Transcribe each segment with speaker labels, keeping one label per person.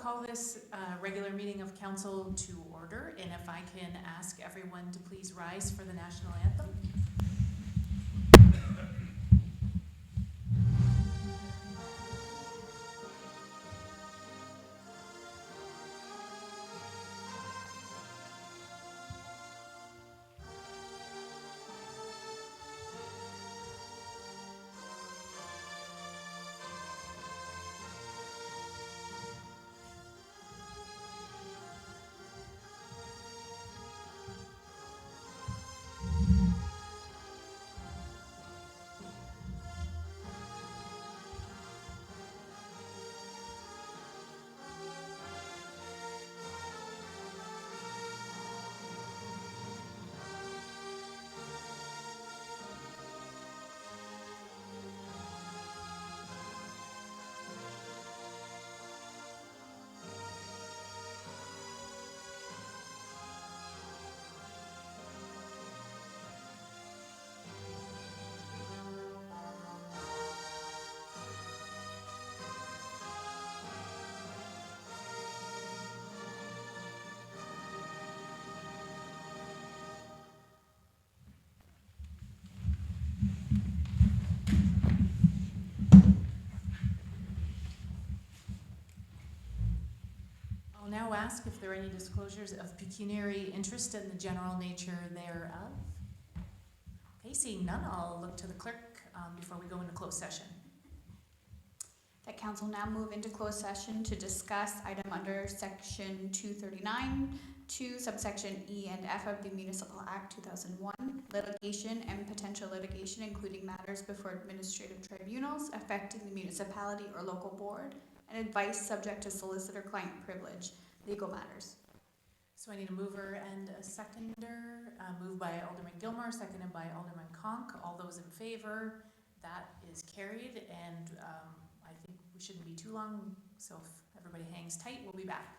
Speaker 1: call this regular meeting of council to order, and if I can ask everyone to please rise for the national anthem. I'll now ask if there are any disclosures of pecuniary interest in the general nature thereof. Okay, seeing none, I'll look to the clerk before we go into closed session.
Speaker 2: That council now move into closed session to discuss item under section 239, 2 subsection E and F of the Municipal Act 2001, litigation and potential litigation including matters before administrative tribunals affecting the municipality or local board, and advice subject to solicitor-client privilege, legal matters.
Speaker 1: So I need a mover and a seconder. Moved by Alderman Gilmore, seconded by Alderman Conk. All those in favor, that is carried, and I think we shouldn't be too long, so if everybody hangs tight, we'll be back.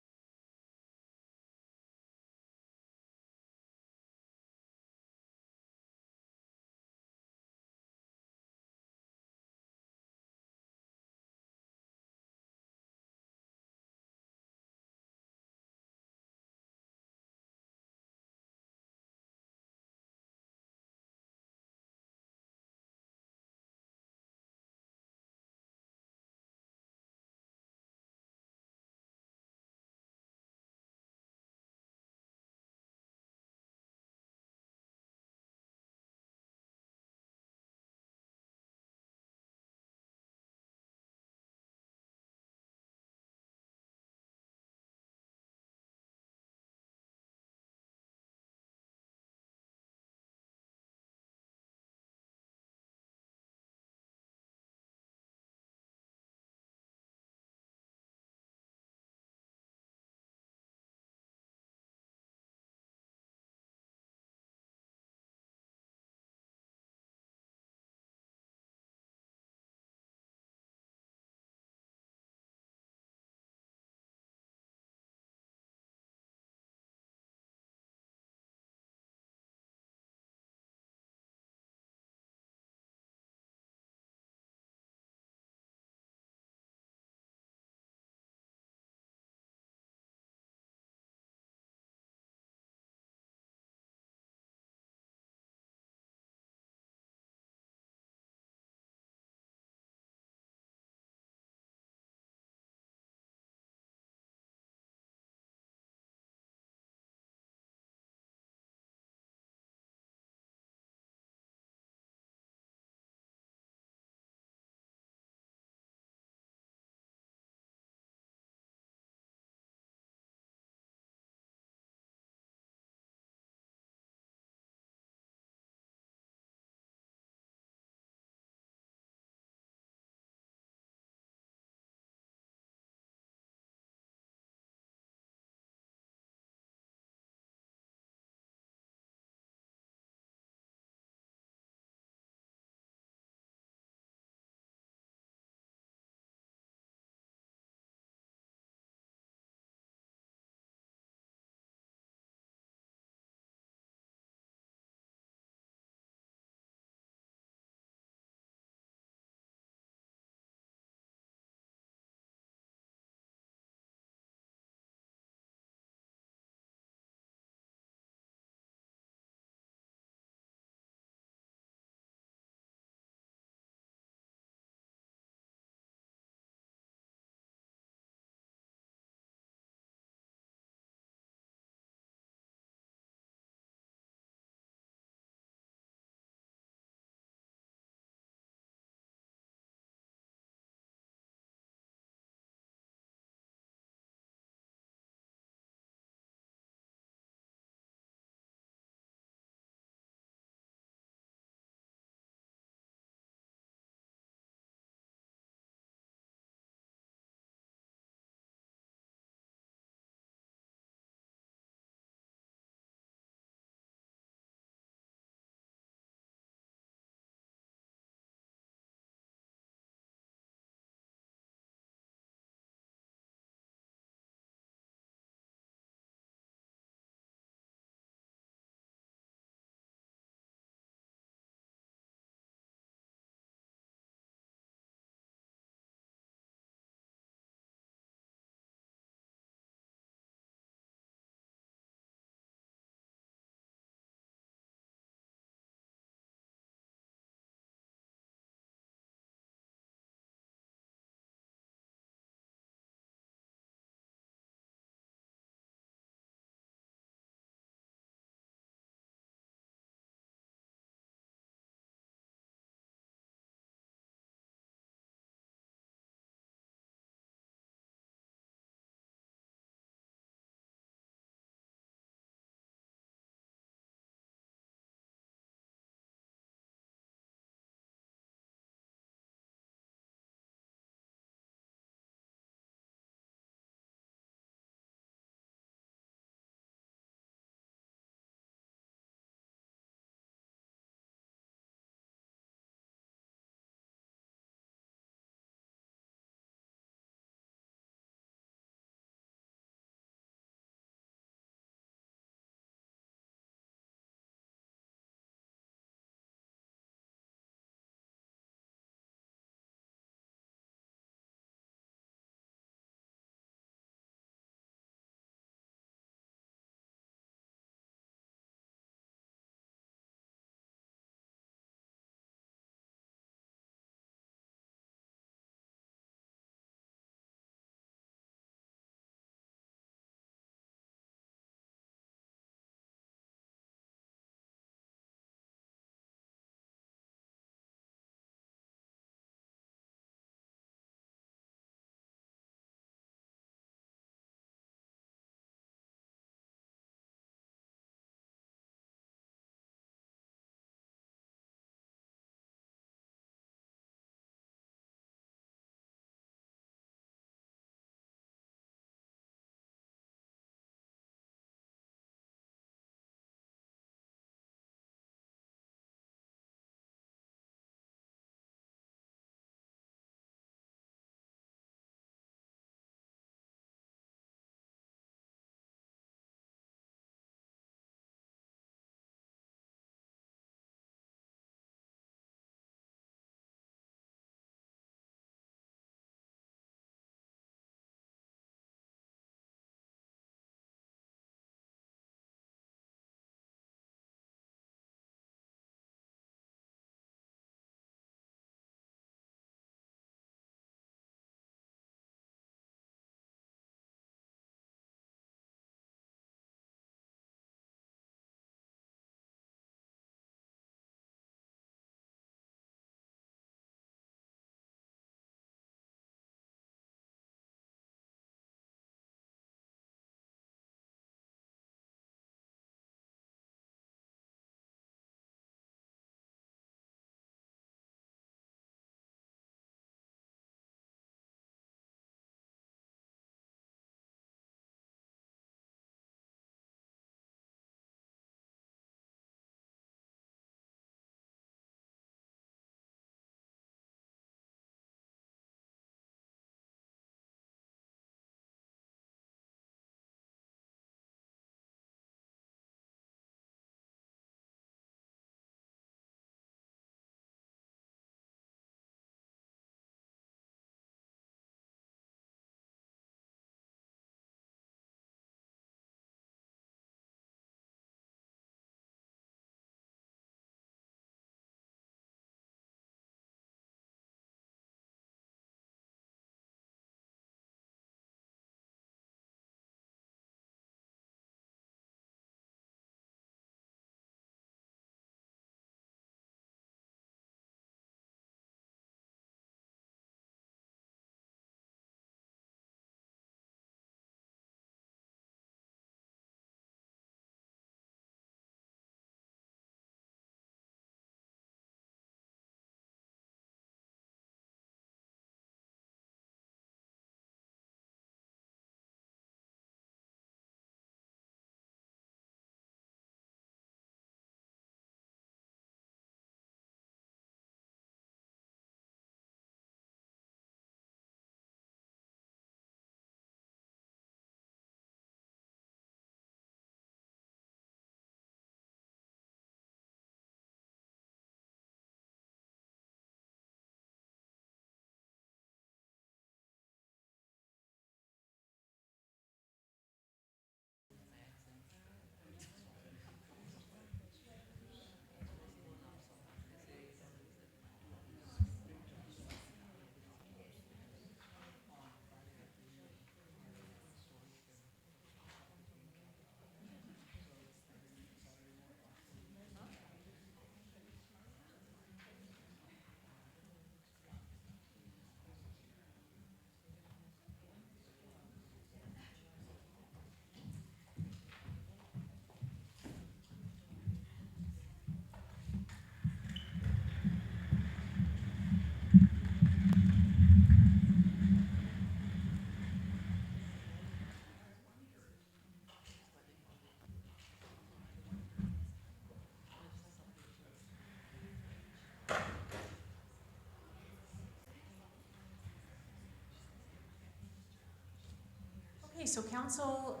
Speaker 1: Okay, so council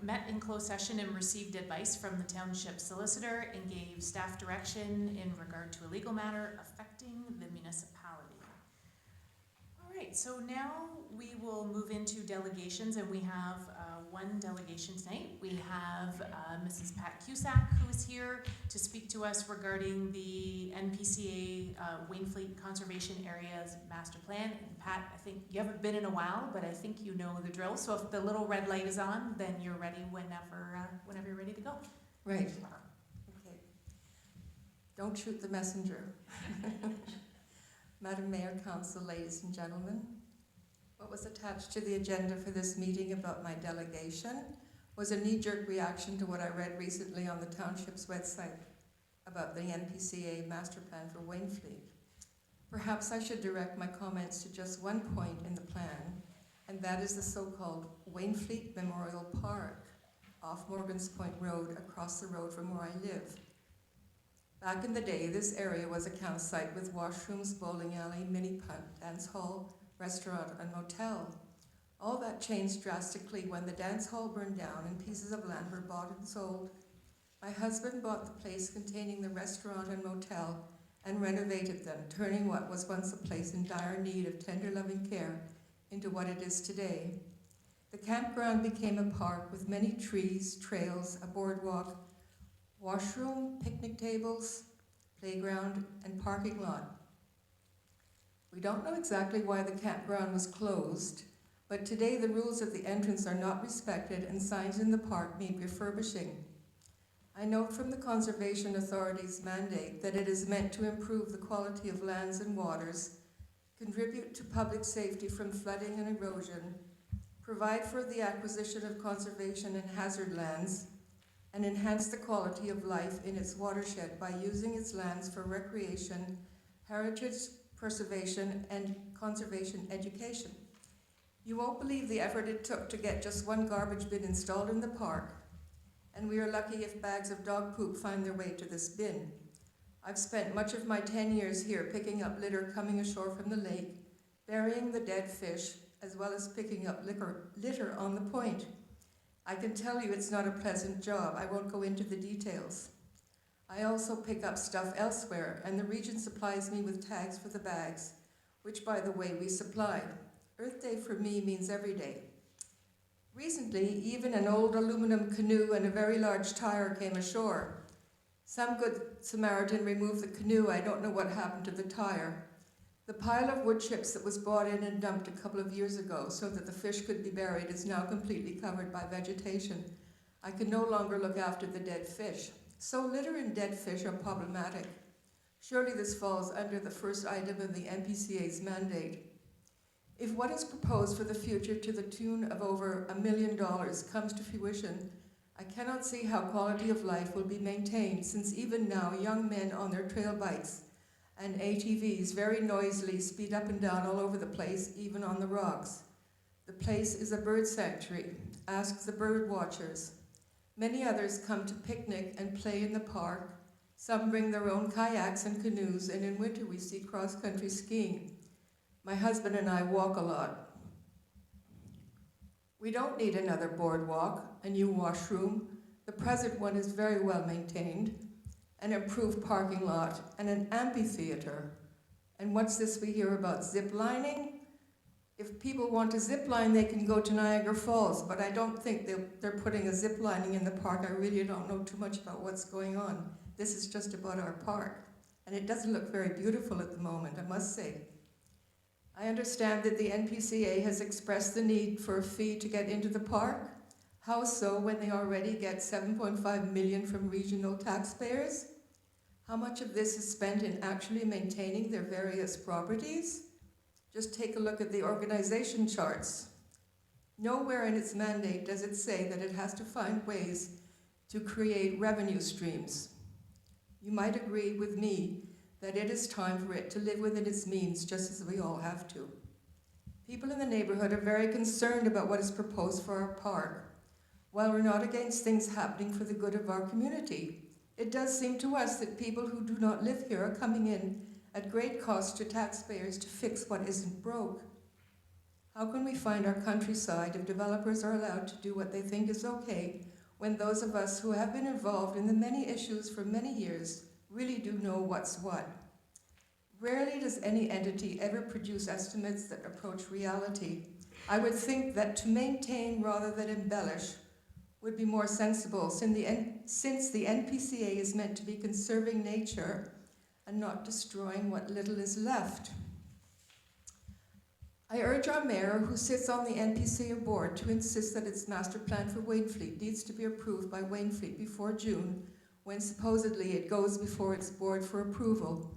Speaker 1: met in closed session and received advice from the township solicitor and gave staff direction in regard to a legal matter affecting the municipality. All right, so now we will move into delegations, and we have one delegation tonight. We have Mrs. Pat Cusack, who is here to speak to us regarding the NPCA Wainfleet Conservation Areas Master Plan. And Pat, I think you haven't been in a while, but I think you know the drill. So if the little red light is on, then you're ready whenever you're ready to go.
Speaker 3: Right. Okay. Don't shoot the messenger. Madam Mayor, Council, ladies and gentlemen, what was attached to the agenda for this meeting about my delegation was a knee-jerk reaction to what I read recently on the Township's website about the NPCA Master Plan for Wainfleet. Perhaps I should direct my comments to just one point in the plan, and that is the so-called Wainfleet Memorial Park off Morgan's Point Road across the road from where I live. Back in the day, this area was a campsite with washrooms, bowling alley, mini putt, dance hall, restaurant, and motel. All that changed drastically when the dance hall burned down and pieces of land were bought and sold. My husband bought the place containing the restaurant and motel and renovated them, turning what was once a place in dire need of tender loving care into what it is today. The campground became a park with many trees, trails, a boardwalk, washroom, picnic tables, playground, and parking lot. We don't know exactly why the campground was closed, but today the rules of the entrance are not respected and signs in the park need refurbishing. I note from the Conservation Authority's mandate that it is meant to improve the quality of lands and waters, contribute to public safety from flooding and erosion, provide for the acquisition of conservation and hazard lands, and enhance the quality of life in its watershed by using its lands for recreation, heritage preservation, and conservation education. You won't believe the effort it took to get just one garbage bin installed in the park, and we are lucky if bags of dog poop find their way to this bin. I've spent much of my 10 years here picking up litter coming ashore from the lake, burying the dead fish, as well as picking up litter on the point. I can tell you it's not a pleasant job. I won't go into the details. I also pick up stuff elsewhere, and the region supplies me with tags for the bags, which, by the way, we supply. Earth Day for me means every day. Recently, even an old aluminum canoe and a very large tire came ashore. Some good Samaritan removed the canoe. I don't know what happened to the tire. The pile of wood chips that was brought in and dumped a couple of years ago so that the fish could be buried is now completely covered by vegetation. I can no longer look after the dead fish. So litter and dead fish are problematic. Surely this falls under the first item of the NPCA's mandate. If what is proposed for the future to the tune of over $1 million comes to fruition, I cannot see how quality of life will be maintained, since even now young men on their trail bikes and ATVs very noisily speed up and down all over the place, even on the rocks. The place is a bird sanctuary. Ask the bird watchers. Many others come to picnic and play in the park. Some bring their own kayaks and canoes, and in winter we see cross-country skiing. My husband and I walk a lot. We don't need another boardwalk, a new washroom. The present one is very well maintained, an improved parking lot, and an amphitheater. And what's this we hear about zip lining? If people want to zip line, they can go to Niagara Falls, but I don't think they're putting a zip lining in the park. I really don't know too much about what's going on. This is just about our park, and it doesn't look very beautiful at the moment, I must say. I understand that the NPCA has expressed the need for a fee to get into the park. How so, when they already get $7.5 million from regional taxpayers? How much of this is spent in actually maintaining their various properties? Just take a look at the organization charts. Nowhere in its mandate does it say that it has to find ways to create revenue streams. You might agree with me that it is time for it to live within its means, just as we all have to. People in the neighborhood are very concerned about what is proposed for our park. While we're not against things happening for the good of our community, it does seem to us that people who do not live here are coming in at great cost to taxpayers to fix what isn't broke. How can we find our countryside if developers are allowed to do what they think is okay when those of us who have been involved in the many issues for many years really do know what's what? Rarely does any entity ever produce estimates that approach reality. I would think that to maintain rather than embellish would be more sensible since the NPCA is meant to be conserving nature and not destroying what little is left. I urge our mayor, who sits on the NPCA board, to insist that its master plan for Wainfleet needs to be approved by Wainfleet before June, when supposedly it goes before its board for approval.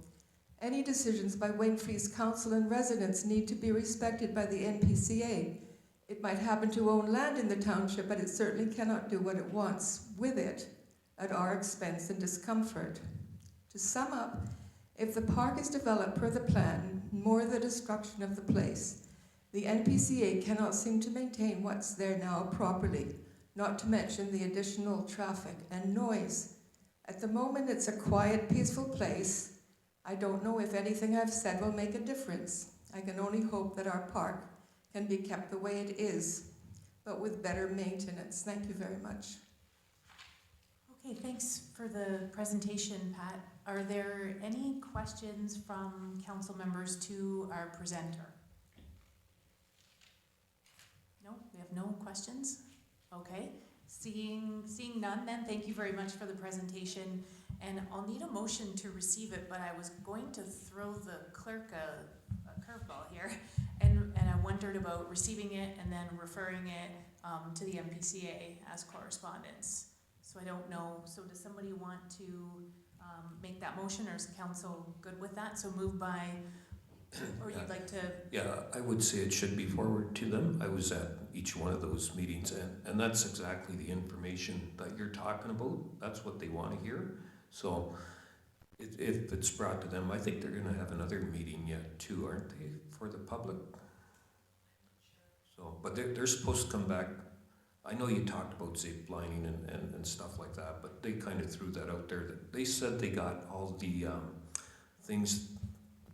Speaker 3: Any decisions by Wainfleet's council and residents need to be respected by the NPCA. It might happen to own land in the township, but it certainly cannot do what it wants with it at our expense and discomfort. To sum up, if the park is developed per the plan, more the destruction of the place, the NPCA cannot seem to maintain what's there now properly, not to mention the additional traffic and noise. At the moment, it's a quiet, peaceful place. I don't know if anything I've said will make a difference. I can only hope that our park can be kept the way it is, but with better maintenance. Thank you very much.
Speaker 1: Okay, thanks for the presentation, Pat. Are there any questions from council members to our presenter? No, we have no questions? Okay, seeing none then, thank you very much for the presentation. And I'll need a motion to receive it, but I was going to throw the clerk a curveball here. And I wondered about receiving it and then referring it to the MPCA as correspondence. So I don't know, so does somebody want to make that motion, or is council good with that? So moved by, or you'd like to?
Speaker 4: Yeah, I would say it should be forwarded to them. I was at each one of those meetings, and that's exactly the information that you're talking about. That's what they want to hear. So if it's brought to them, I think they're going to have another meeting yet too, aren't they, for the public? So, but they're supposed to come back. I know you talked about zip lining and stuff like that, but they kind of threw that out there. They said they got all the things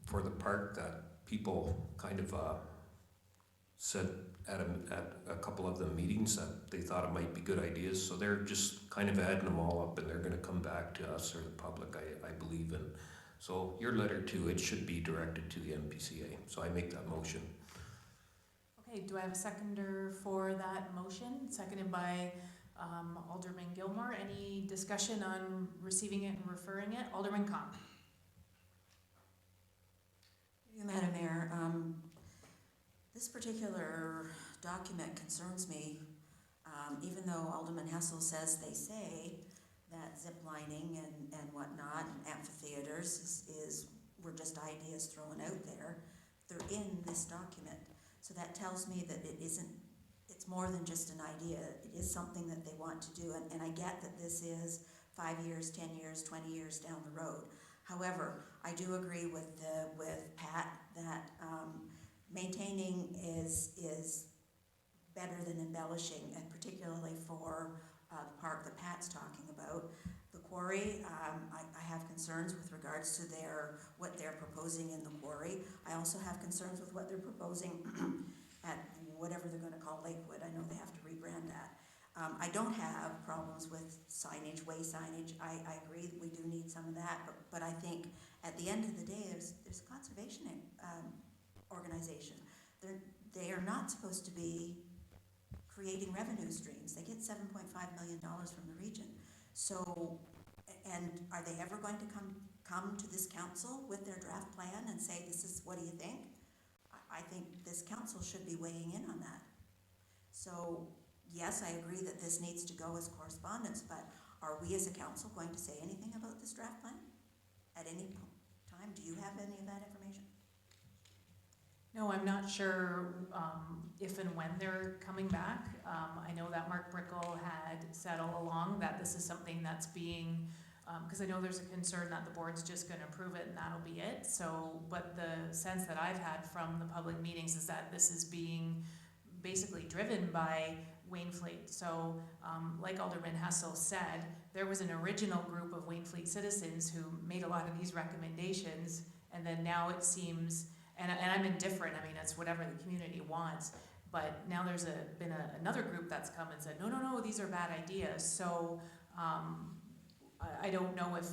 Speaker 4: for the park that people kind of said at a couple of the meetings that they thought it might be good ideas. So they're just kind of adding them all up, and they're going to come back to us or the public, I believe. And so your letter too, it should be directed to the NPCA. So I make that motion.
Speaker 1: Okay, do I have a seconder for that motion? Seconded by Alderman Gilmore. Any discussion on receiving it and referring it? Alderman Conk.
Speaker 5: Madam Mayor, this particular document concerns me, even though Alderman Hessel says they say that zip lining and whatnot and amphitheaters were just ideas thrown out there. They're in this document. So that tells me that it's more than just an idea. It is something that they want to do. And I get that this is 5 years, 10 years, 20 years down the road. However, I do agree with Pat that maintaining is better than embellishing, and particularly for the park that Pat's talking about. The quarry, I have concerns with regards to what they're proposing in the quarry. I also have concerns with what they're proposing at whatever they're going to call Lakewood. I know they have to rebrand that. I don't have problems with signage, way signage. I agree that we do need some of that, but I think at the end of the day, there's a conservation organization. They are not supposed to be creating revenue streams. They get $7.5 million from the region. So, and are they ever going to come to this council with their draft plan and say, what do you think? I think this council should be weighing in on that. So, yes, I agree that this needs to go as correspondence, but are we as a council going to say anything about this draft plan at any time? Do you have any of that information?
Speaker 1: No, I'm not sure if and when they're coming back. I know that Mark Brickell had said all along that this is something that's being, because I know there's a concern that the board's just going to approve it and that'll be it. So, but the sense that I've had from the public meetings is that this is being basically driven by Wainfleet. So, like Alderman Hessel said, there was an original group of Wainfleet citizens who made a lot of these recommendations, and then now it seems and I'm indifferent, I mean, it's whatever the community wants. But now there's been another group that's come and said, no, these are bad ideas. So I don't know if,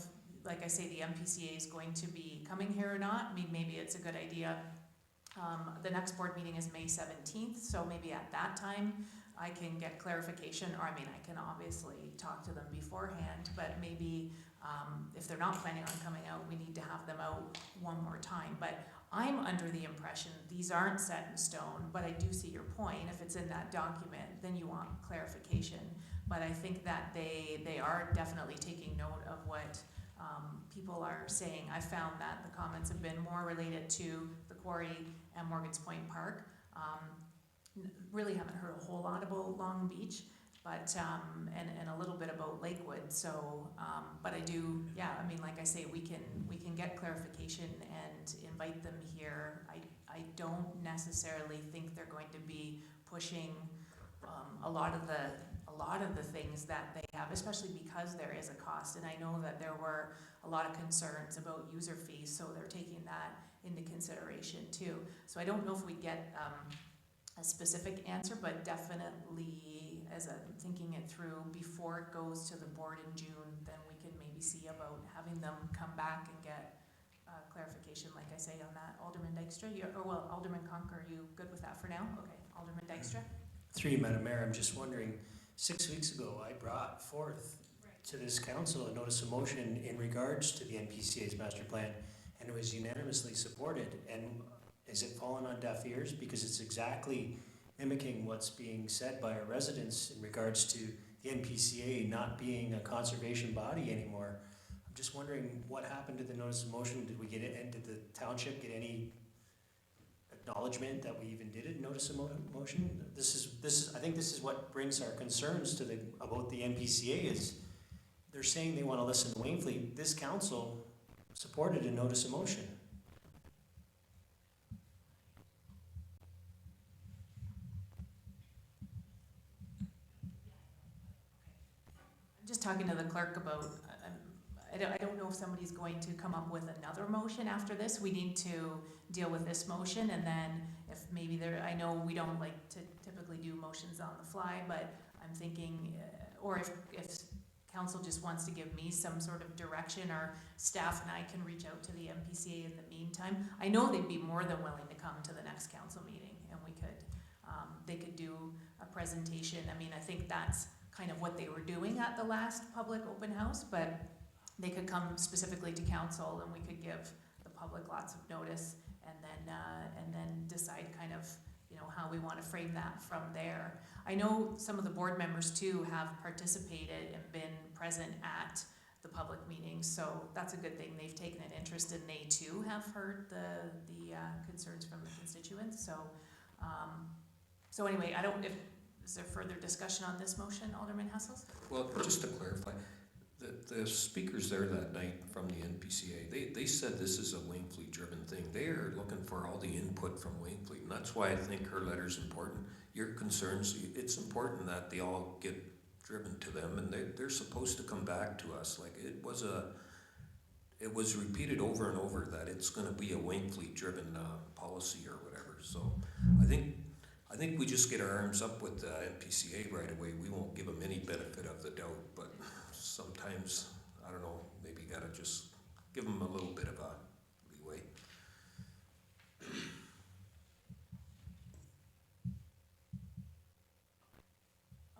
Speaker 1: like I say, the MPCA is going to be coming here or not. I mean, maybe it's a good idea. The next board meeting is May 17th, so maybe at that time I can get clarification, or I mean, I can obviously talk to them beforehand, but maybe if they're not planning on coming out, we need to have them out one more time. But I'm under the impression these aren't set in stone, but I do see your point. If it's in that document, then you want clarification. But I think that they are definitely taking note of what people are saying. I found that the comments have been more related to the quarry and Morgan's Point Park. Really haven't heard a whole lot about Long Beach, but and a little bit about Lakewood. So, but I do, yeah. I mean, like I say, we can get clarification and invite them here. I don't necessarily think they're going to be pushing a lot of the things that they have, especially because there is a cost. And I know that there were a lot of concerns about user fees, so they're taking that into consideration too. So I don't know if we get a specific answer, but definitely, as I'm thinking it through, before it goes to the board in June, then we can maybe see about having them come back and get clarification, like I say, on that. Alderman Dykstra, Alderman Conk, are you good with that for now? Okay, Alderman Dykstra.
Speaker 6: Through you, Madam Mayor, I'm just wondering, 6 weeks ago, I brought forth to this council a notice of motion in regards to the NPCA's master plan, and it was unanimously supported. And is it fallen on deaf ears? Because it's exactly mimicking what's being said by our residents in regards to the NPCA not being a conservation body anymore. I'm just wondering what happened to the notice of motion. Did we get it, and did the township get any acknowledgement that we even did a notice of motion? I think this is what brings our concerns to about the NPCA is they're saying they want to listen to Wainfleet. This council supported a notice of motion.
Speaker 1: I'm just talking to the clerk about, I don't know if somebody's going to come up with another motion after this. We need to deal with this motion, and then if maybe I know we don't like to typically do motions on the fly, but I'm thinking, or if council just wants to give me some sort of direction, or staff and I can reach out to the MPCA in the meantime. I know they'd be more than willing to come to the next council meeting, and they could do a presentation. I mean, I think that's kind of what they were doing at the last public open house, but they could come specifically to council, and we could give the public lots of notice, and then decide kind of, how we want to frame that from there. I know some of the board members too have participated and been present at the public meetings, so that's a good thing. They've taken an interest, and they too have heard the concerns from the constituents. So anyway, is there further discussion on this motion, Alderman Hessels?
Speaker 4: Well, just to clarify, the speakers there that night from the NPCA, they said this is a Wainfleet driven thing. They are looking for all the input from Wainfleet, and that's why I think her letter's important. Your concerns, it's important that they all get driven to them, and they're supposed to come back to us. Like it was repeated over and over that it's going to be a Wainfleet driven policy or whatever. So I think we just get our arms up with the NPCA right away. We won't give them any benefit of the doubt, but sometimes, I don't know, maybe you gotta just give them a little bit of a leeway.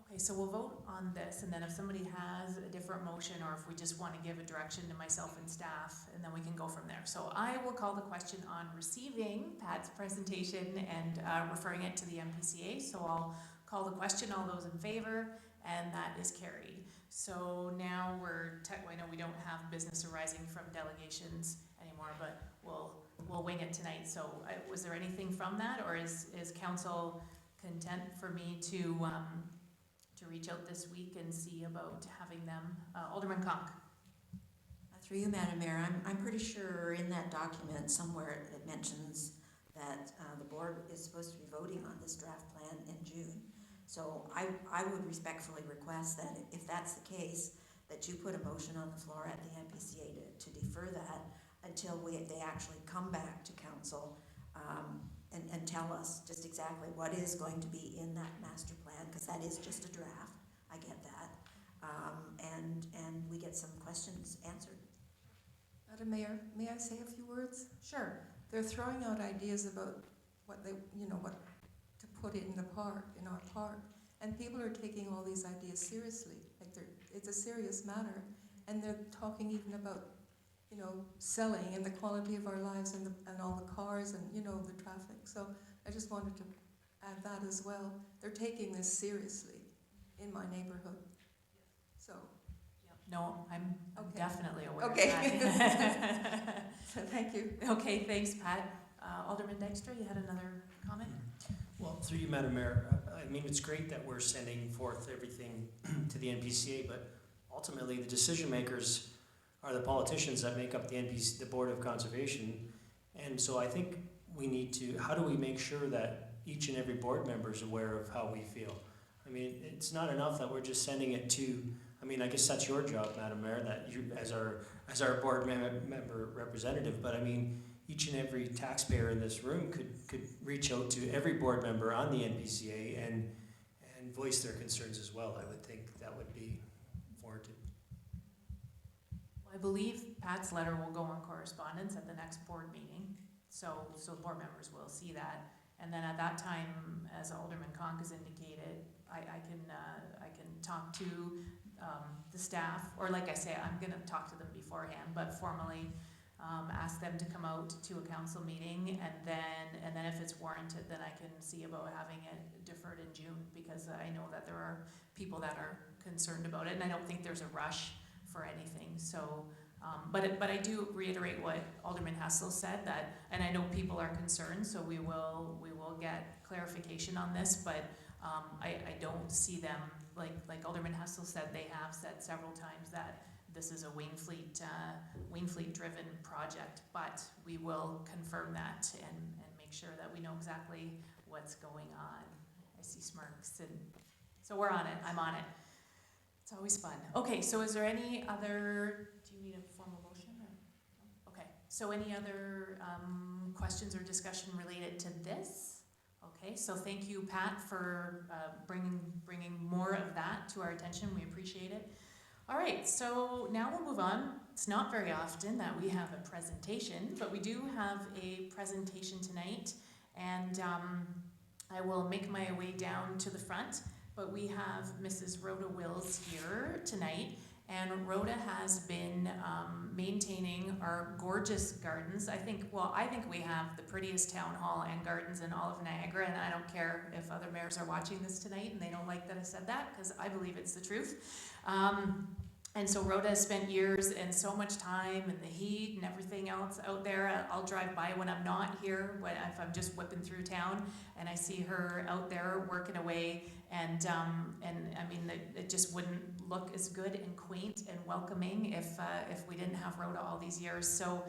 Speaker 1: Okay, so we'll vote on this, and then if somebody has a different motion, or if we just want to give a direction to myself and staff, and then we can go from there. So I will call the question on receiving Pat's presentation and referring it to the MPCA. So I'll call the question. All those in favor, and that is carried. So now I know we don't have business arising from delegations anymore, but we'll wing it tonight. So was there anything from that, or is council content for me to reach out this week and see about having them? Alderman Conk.
Speaker 5: Through you, Madam Mayor, I'm pretty sure in that document somewhere it mentions that the board is supposed to be voting on this draft plan in June. So I would respectfully request that if that's the case, that you put a motion on the floor at the MPCA to defer that until they actually come back to council and tell us just exactly what is going to be in that master plan, because that is just a draft, I get that. And we get some questions answered.
Speaker 3: Madam Mayor, may I say a few words?
Speaker 1: Sure.
Speaker 3: They're throwing out ideas about what they, what to put in the park, in our park. And people are taking all these ideas seriously. Like it's a serious matter. And they're talking even about, selling and the quality of our lives and all the cars and, the traffic. So I just wanted to add that as well. They're taking this seriously in my neighborhood. So.
Speaker 1: Yep. No, I'm
Speaker 3: Okay.
Speaker 1: definitely aware
Speaker 3: Okay.
Speaker 1: of that.
Speaker 3: Thank you.
Speaker 1: Okay, thanks, Pat. Alderman Dykstra, you had another comment?
Speaker 6: Well, through you, Madam Mayor, I mean, it's great that we're sending forth everything to the NPCA, but ultimately the decision makers are the politicians that make up the Board of Conservation. And so I think we need to, how do we make sure that each and every board member is aware of how we feel? I mean, it's not enough that we're just sending it to, I mean, I guess that's your job, Madam Mayor, that you, as our board member representative, but I mean, each and every taxpayer in this room could reach out to every board member on the NPCA and voice their concerns as well. I would think that would be warranted.
Speaker 1: I believe Pat's letter will go on correspondence at the next board meeting, so board members will see that. And then at that time, as Alderman Conk has indicated, I can talk to the staff, or like I say, I'm gonna talk to them beforehand, but formally ask them to come out to a council meeting, and then if it's warranted, then I can see about having it deferred in June, because I know that there are people that are concerned about it, and I don't think there's a rush for anything. So, but I do reiterate what Alderman Hessel said, that, and I know people are concerned, so we will get clarification on this, but I don't see them, like Alderman Hessel said, they have said several times that this is a Wainfleet-driven project, but we will confirm that and make sure that we know exactly what's going on. I see smirks, and so we're on it. I'm on it. It's always fun. Okay, so is there any other, do you need a formal motion? Or? Okay, so any other questions or discussion related to this? Okay, so thank you, Pat, for bringing more of that to our attention. We appreciate it. All right, so now we'll move on. It's not very often that we have a presentation, but we do have a presentation tonight, and I will make my way down to the front, but we have Mrs. Rhoda Wills here tonight, and Rhoda has been maintaining our gorgeous gardens. I think we have the prettiest town hall and gardens in all of Niagara, and I don't care if other mayors are watching this tonight and they don't like that I said that, because I believe it's the truth. And so Rhoda has spent years and so much time in the heat and everything else out there. I'll drive by when I'm not here, if I'm just whipping through town, and I see her out there working away. And I mean, it just wouldn't look as good and quaint and welcoming if we didn't have Rhoda all these years. So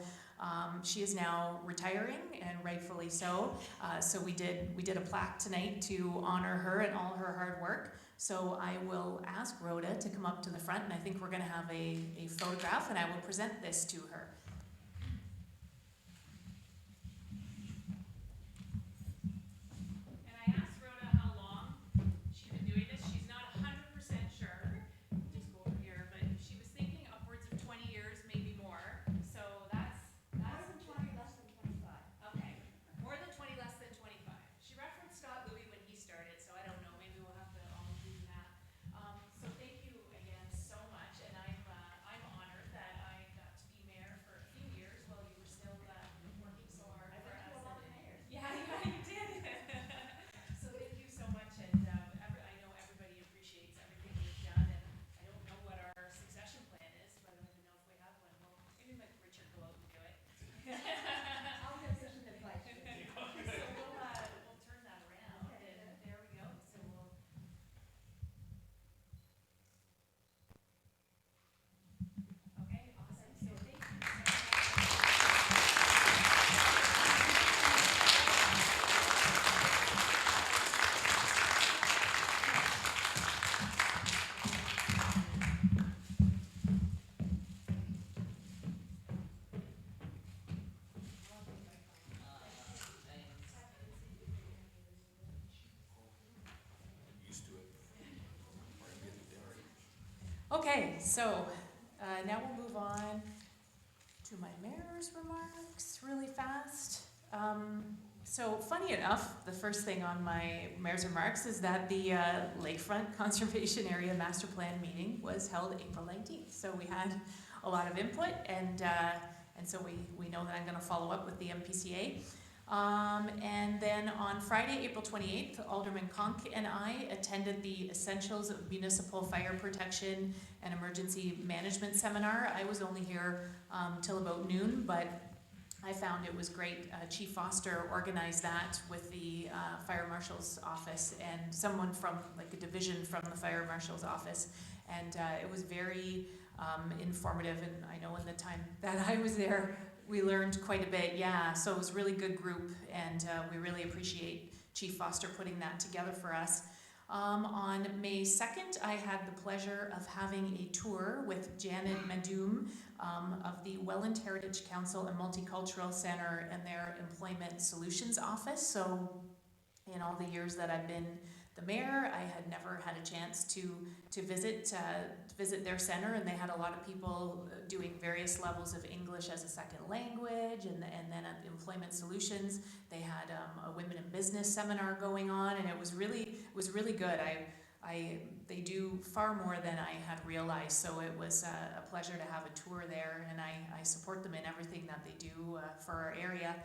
Speaker 1: she is now retiring, and rightfully so. So we did a plaque tonight to honor her and all her hard work. So I will ask Rhoda to come up to the front, and I think we're going to have a photograph, and I will present this to her. And I asked Rhoda how long she's been doing this. She's not 100% sure. Just go over here, but she was thinking upwards of 20 years, maybe more. So that's more than 20, less than 25. Okay, more than 20, less than 25. She referenced Scott Louis when he started, so I don't know. Maybe we'll have to all do that. So thank you again so much, and I'm honored that I got to be mayor for Okay, so now we'll move on to my mayor's remarks really fast. So funny enough, the first thing on my mayor's remarks is that the Lakefront Conservation Area Master Plan meeting was held April 19th. So we had a lot of input, and so we know that I'm going to follow up with the MPCA. And then on Friday, April 28th, Alderman Conk and I attended the Essentials of Municipal Fire Protection and Emergency Management Seminar. I was only here till about noon, but I found it was great. Chief Foster organized that with the Fire Marshal's office and someone from, like a division from the Fire Marshal's office. And it was very informative, and I know in the time that I was there, we learned quite a bit. Yeah, so it was a really good group, and we really appreciate Chief Foster putting that together for us. On May 2nd, I had the pleasure of having a tour with Janet Madoum of the Welland Heritage Council and Multicultural Center and their Employment Solutions Office. So in all the years that I've been the mayor, I had never had a chance to visit their center, and they had a lot of people doing various levels of English as a second language, and then at Employment Solutions, they had a women in business seminar going on, and it was really good. They do far more than I had realized, so it was a pleasure to have a tour there, and I support them in everything that they do for our area.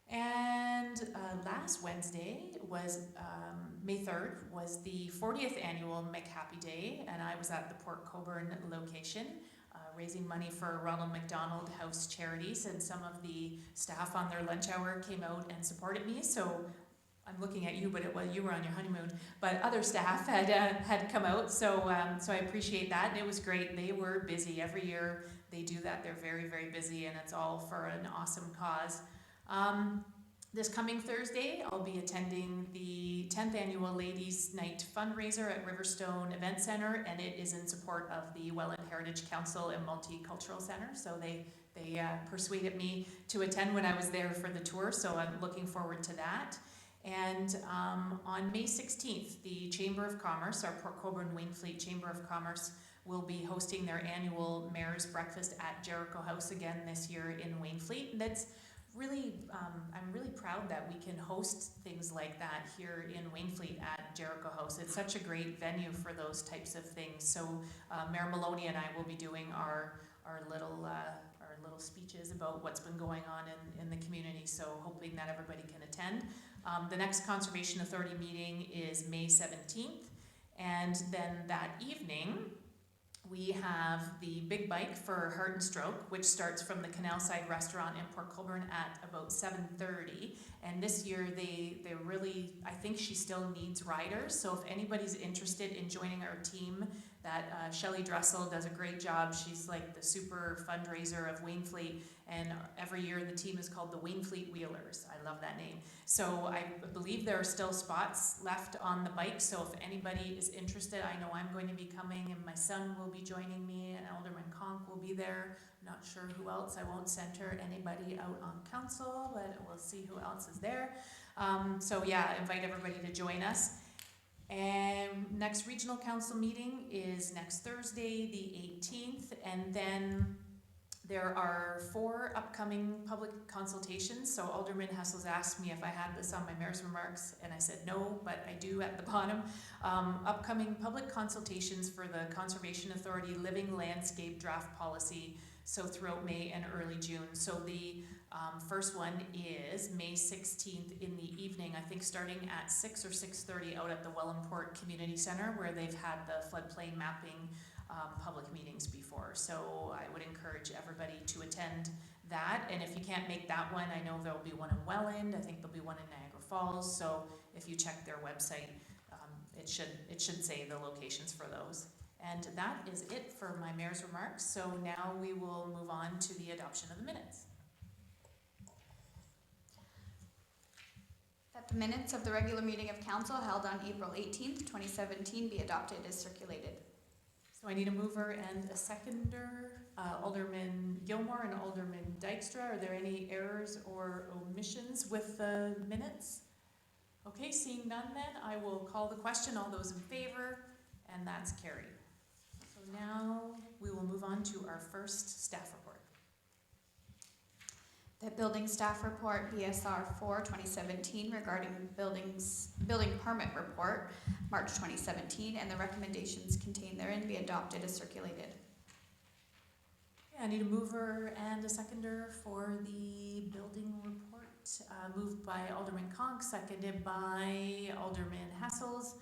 Speaker 1: And last Wednesday was May 3rd was the 40th annual McHappy Day, and I was at the Port Colborne location raising money for Ronald McDonald House Charities, and some of the staff on their lunch hour came out and supported me. So I'm looking at you, but you were on your honeymoon. But other staff had come out, so I appreciate that, and it was great. They were busy every year. They do that. They're very, very busy, and it's all for an awesome cause. This coming Thursday, I'll be attending the 10th Annual Ladies' Night fundraiser at Riverstone Event Center, and it is in support of the Welland Heritage Council and Multicultural Center. So they persuaded me to attend when I was there for the tour, so I'm looking forward to that. And on May 16th, the Chamber of Commerce, our Port Colborne Wainfleet Chamber of Commerce, will be hosting their annual Mayor's Breakfast at Jericho House again this year in Wainfleet. And that's really, I'm really proud that we can host things like that here in Wainfleet at Jericho House. It's such a great venue for those types of things. So Mayor Maloney and I will be doing our little speeches about what's been going on in the community. So hoping that everybody can attend. The next Conservation Authority meeting is May 17th, and then that evening we have the Big Bike for Heart and Stroke, which starts from the Canal Side Restaurant in Port Colborne at about 7:30. And this year they really, I think she still needs riders. So if anybody's interested in joining our team, that Shelley Dressel does a great job. She's like the super fundraiser of Wainfleet. And every year the team is called the Wainfleet Wheelers. I love that name. So I believe there are still spots left on the bike. So if anybody is interested, I know I'm going to be coming, and my son will be joining me, and Alderman Conk will be there. I'm not sure who else. I won't center anybody out on council, but we'll see who else is there. So yeah, invite everybody to join us. And next regional council meeting is next Thursday, the 18th, and then there are 4 upcoming public consultations. So Alderman Hessel's asked me if I had this on my mayor's remarks, and I said no, but I do at the bottom. Upcoming public consultations for the Conservation Authority Living Landscape Draft Policy, so throughout May and early June. So the first one is May 16th in the evening, I think starting at 6 or 6:30 out at the Wellandport Community Center, where they've had the floodplain mapping public meetings before. So I would encourage everybody to attend that. And if you can't make that one, I know there'll be one in Welland. I think there'll be one in Niagara Falls. So if you check their website, it should say the locations for those. And that is it for my mayor's remarks. So now we will move on to the adoption of the minutes.
Speaker 2: That the minutes of the regular meeting of council held on April 18th, 2017 be adopted as circulated.
Speaker 1: So I need a mover and a seconder. Alderman Gilmore and Alderman Dykstra, are there any errors or omissions with the minutes? Okay, seeing none then, I will call the question. All those in favor, and that's carried. So now we will move on to our first staff report.
Speaker 2: The building staff report, BSR 4, 2017, regarding building permit report, March 2017, and the recommendations contained therein be adopted as circulated.
Speaker 1: Okay, I need a mover and a seconder for the building report. Moved by Alderman Conk, seconded by Alderman Hassels.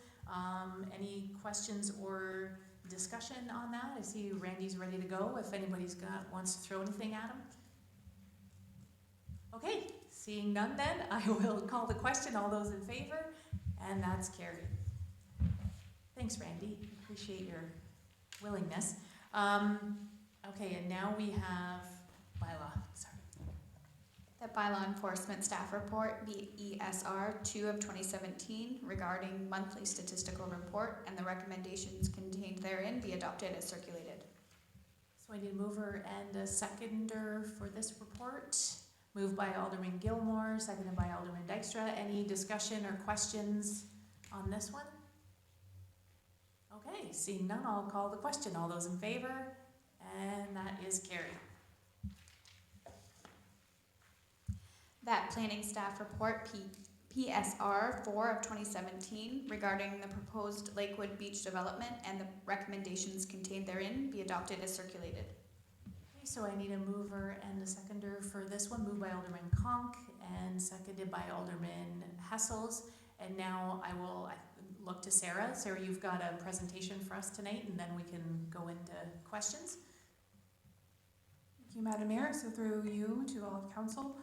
Speaker 1: Any questions or discussion on that? I see Randy's ready to go if anybody's wants to throw anything at him. Okay, seeing none then, I will call the question. All those in favor? And that's carried. Thanks, Randy. Appreciate your willingness. Okay, and now we have bylaw. Sorry.
Speaker 2: The bylaw enforcement staff report, BESR 2 of 2017, regarding monthly statistical report, and the recommendations contained therein be adopted as circulated.
Speaker 1: So I need a mover and a seconder for this report. Moved by Alderman Gilmore, seconded by Alderman Dykstra. Any discussion or questions on this one? Okay, seeing none, I'll call the question. All those in favor? And that is carried.
Speaker 2: That planning staff report, PSR 4 of 2017, regarding the proposed Lakewood Beach development and the recommendations contained therein be adopted as circulated.
Speaker 1: Okay, so I need a mover and a seconder for this one. Moved by Alderman Conk and seconded by Alderman Hassels. And now I will look to Sarah. Sarah, you've got a presentation for us tonight, and then we can go into questions.
Speaker 7: Thank you, Madam Mayor. So through you to all of council,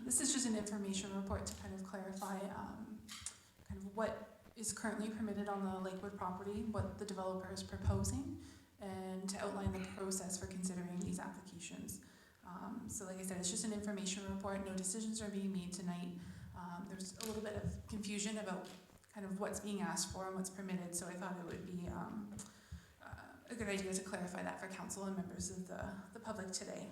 Speaker 7: this is just an information report to kind of clarify kind of what is currently permitted on the Lakewood property, what the developer is proposing, and to outline the process for considering these applications. So like I said, it's just an information report. No decisions are being made tonight. There's a little bit of confusion about kind of what's being asked for and what's permitted, so I thought it would be a good idea to clarify that for council and members of the public today.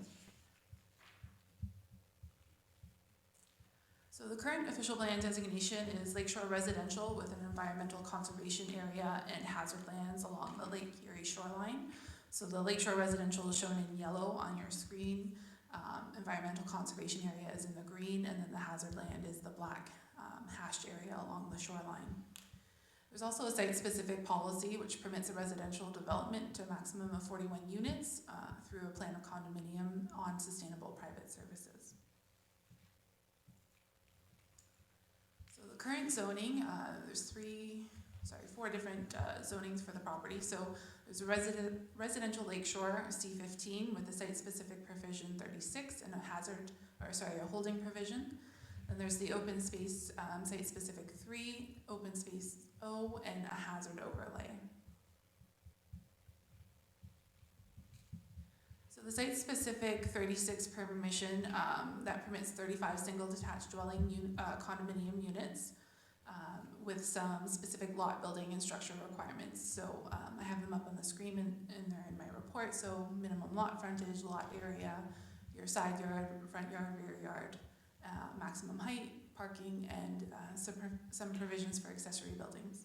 Speaker 7: So the current official land designation is Lakeshore Residential with an environmental conservation area and hazard lands along the Lake Erie shoreline. So the Lakeshore Residential is shown in yellow on your screen. Environmental conservation area is in the green, and then the hazard land is the black hashed area along the shoreline. There's also a site-specific policy which permits a residential development to a maximum of 41 units through a plan of condominium on sustainable private services. So the current zoning, there's four different zonings for the property. So there's a residential lakeshore, C15, with a site-specific provision 36 and a holding provision. Then there's the open space site-specific 3, open space O, and a hazard overlay. So the site-specific 36 permission that permits 35 single detached dwelling condominium units with some specific lot building and structure requirements. So I have them up on the screen and they're in my report. So minimum lot frontage, lot area, your side yard, front yard, rear yard, maximum height, parking, and some provisions for accessory buildings.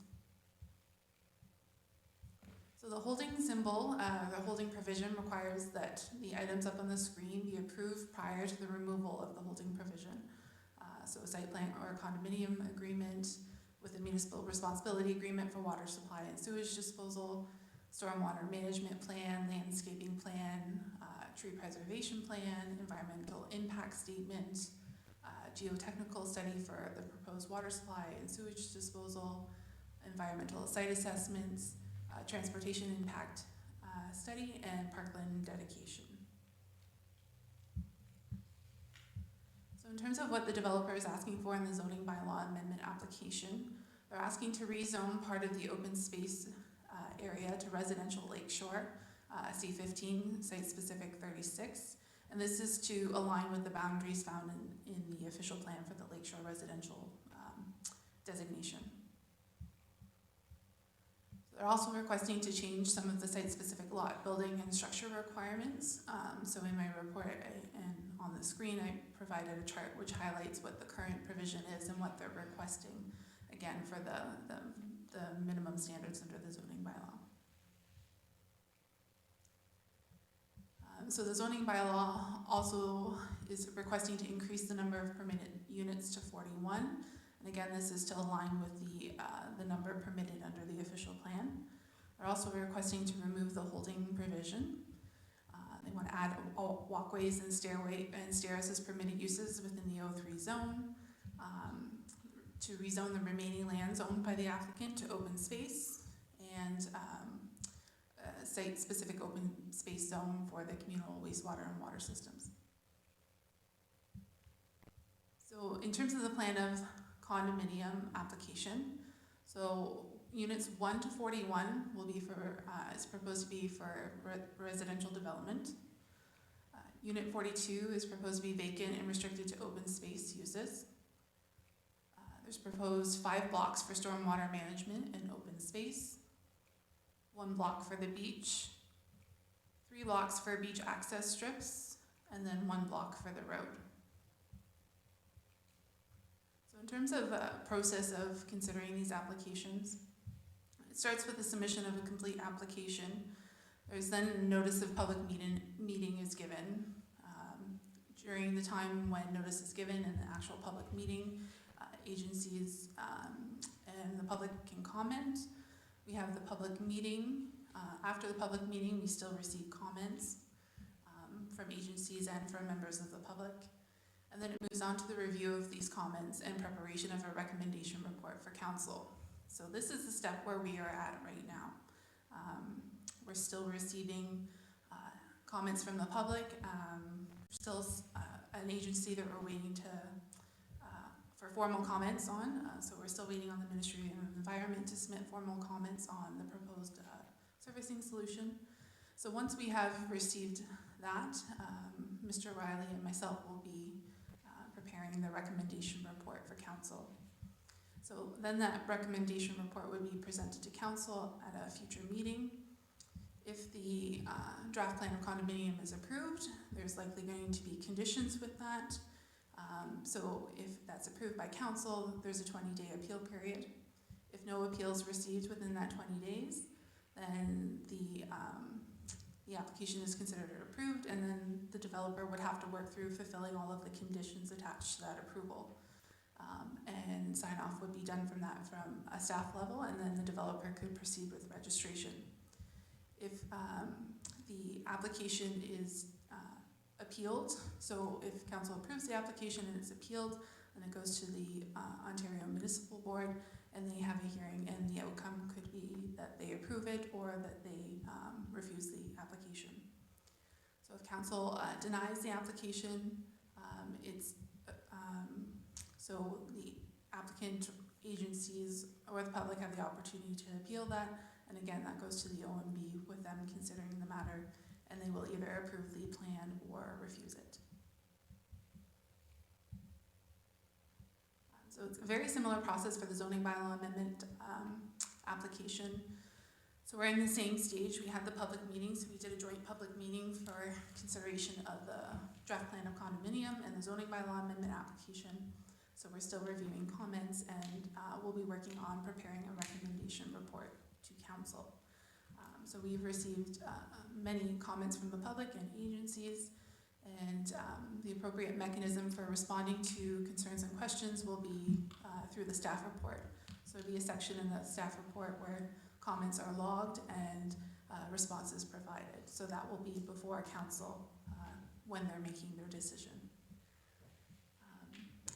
Speaker 7: So the holding symbol, the holding provision requires that the items up on the screen be approved prior to the removal of the holding provision. So a site plan or a condominium agreement with a municipal responsibility agreement for water supply and sewage disposal, stormwater management plan, landscaping plan, tree preservation plan, environmental impact statement, geotechnical study for the proposed water supply and sewage disposal, environmental site assessments, transportation impact study, and parkland dedication. So in terms of what the developer is asking for in the zoning bylaw amendment application, they're asking to rezone part of the open space area to residential lakeshore, C15, site-specific 36. And this is to align with the boundaries found in the official plan for the Lakeshore Residential designation. They're also requesting to change some of the site-specific lot building and structure requirements. So in my report and on the screen, I provided a chart which highlights what the current provision is and what they're requesting, again, for the minimum standards under the zoning bylaw. So the zoning bylaw also is requesting to increase the number of permitted units to 41. And again, this is to align with the number permitted under the official plan. They're also requesting to remove the holding provision. They want to add all walkways and stairs as permitted uses within the O3 zone. To rezone the remaining lands owned by the applicant to open space and site-specific open space zone for the communal wastewater and water systems. So in terms of the plan of condominium application, so units 1 to 41 will be for, is proposed to be for residential development. Unit 42 is proposed to be vacant and restricted to open space uses. There's proposed 5 blocks for stormwater management and open space, 1 block for the beach, 3 blocks for beach access strips, and then 1 block for the road. So in terms of process of considering these applications, it starts with the submission of a complete application. There's then a notice of public meeting is given. During the time when notice is given and the actual public meeting, agencies and the public can comment. We have the public meeting. After the public meeting, we still receive comments from agencies and from members of the public. And then it moves on to the review of these comments and preparation of a recommendation report for council. So this is the step where we are at right now. We're still receiving comments from the public. Still an agency that we're waiting to for formal comments on. So we're still waiting on the Ministry of Environment to submit formal comments on the proposed servicing solution. So once we have received that, Mr. Riley and myself will be preparing the recommendation report for council. So then that recommendation report would be presented to council at a future meeting. If the draft plan of condominium is approved, there's likely going to be conditions with that. So if that's approved by council, there's a 20-day appeal period. If no appeals received within that 20 days, then the application is considered approved, and then the developer would have to work through fulfilling all of the conditions attached to that approval. And sign off would be done from a staff level, and then the developer could proceed with registration. If the application is appealed, so if council approves the application and it's appealed, then it goes to the Ontario Municipal Board, and they have a hearing, and the outcome could be that they approve it or that they refuse the application. So if council denies the application, so the applicant, agencies, or the public have the opportunity to appeal that, and again, that goes to the OMB with them considering the matter, and they will either approve the plan or refuse it. So it's a very similar process for the zoning bylaw amendment application. So we're in the same stage. We had the public meeting, so we did a joint public meeting for consideration of the draft plan of condominium and the zoning bylaw amendment application. So we're still reviewing comments, and we'll be working on preparing a recommendation report to council. So we've received many comments from the public and agencies, and the appropriate mechanism for responding to concerns and questions will be through the staff report. So there'll be a section in the staff report where comments are logged and responses provided. So that will be before council when they're making their decision.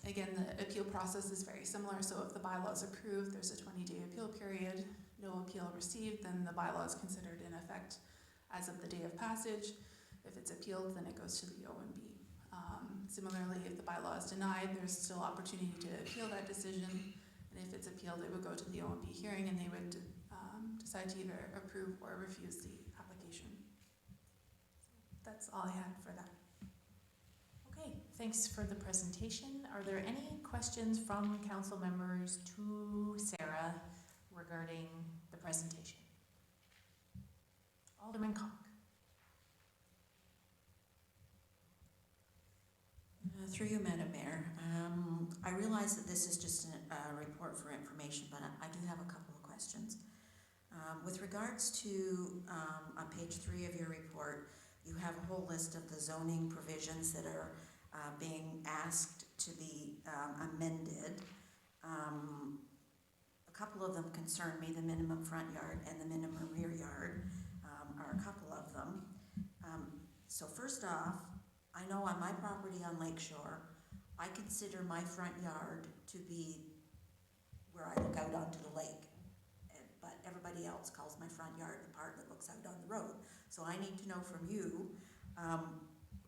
Speaker 7: Again, the appeal process is very similar. So if the bylaw is approved, there's a 20-day appeal period. No appeal received, then the bylaw is considered in effect as of the day of passage. If it's appealed, then it goes to the OMB. Similarly, if the bylaw is denied, there's still opportunity to appeal that decision. And if it's appealed, it would go to the OMB hearing, and they would decide to either approve or refuse the application. That's all I had for that.
Speaker 1: Okay, thanks for the presentation. Are there any questions from council members to Sarah regarding the presentation? Alderman Conk.
Speaker 5: Through you, Madam Mayor. I realize that this is just a report for information, but I do have a couple of questions. With regards to on page 3 of your report, you have a whole list of the zoning provisions that are being asked to be amended. A couple of them concern me, the minimum front yard and the minimum rear yard are a couple of them. So first off, I know on my property on Lake Shore, I consider my front yard to be where I look out onto the lake. But everybody else calls my front yard the part that looks out on the road. So I need to know from you,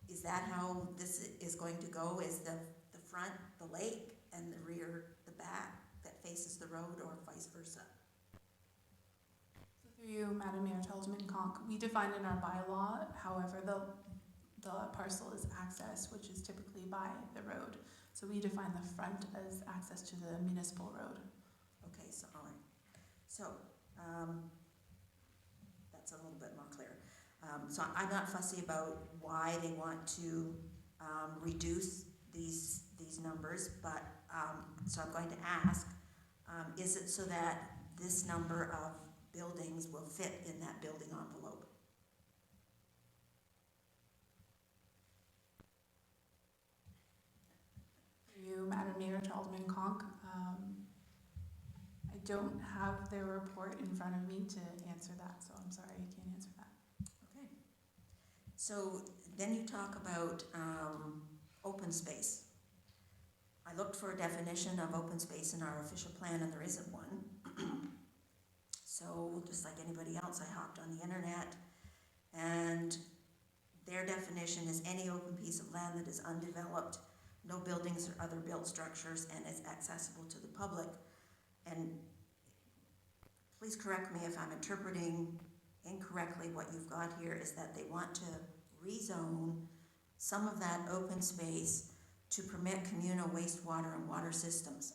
Speaker 5: is that how this is going to go? Is the front the lake and the rear the back that faces the road, or vice versa?
Speaker 7: So through you, Madam Mayor, to Alderman Conk, we define in our bylaw, however, the parcel is access, which is typically by the road. So we define the front as access to the municipal road.
Speaker 5: Okay, so, all right. So, that's a little bit more clear. So I'm not fussy about why they want to reduce these numbers, but, so I'm going to ask, is it so that this number of buildings will fit in that building envelope?
Speaker 7: Through you, Madam Mayor, to Alderman Conk, I don't have their report in front of me to answer that, so I'm sorry, I can't answer that.
Speaker 5: Okay. So then you talk about open space. I looked for a definition of open space in our official plan, and there isn't one. So just like anybody else, I hopped on the internet, and their definition is any open piece of land that is undeveloped, no buildings or other built structures, and is accessible to the public. And please correct me if I'm interpreting incorrectly. What you've got here is that they want to rezone some of that open space to permit communal wastewater and water systems.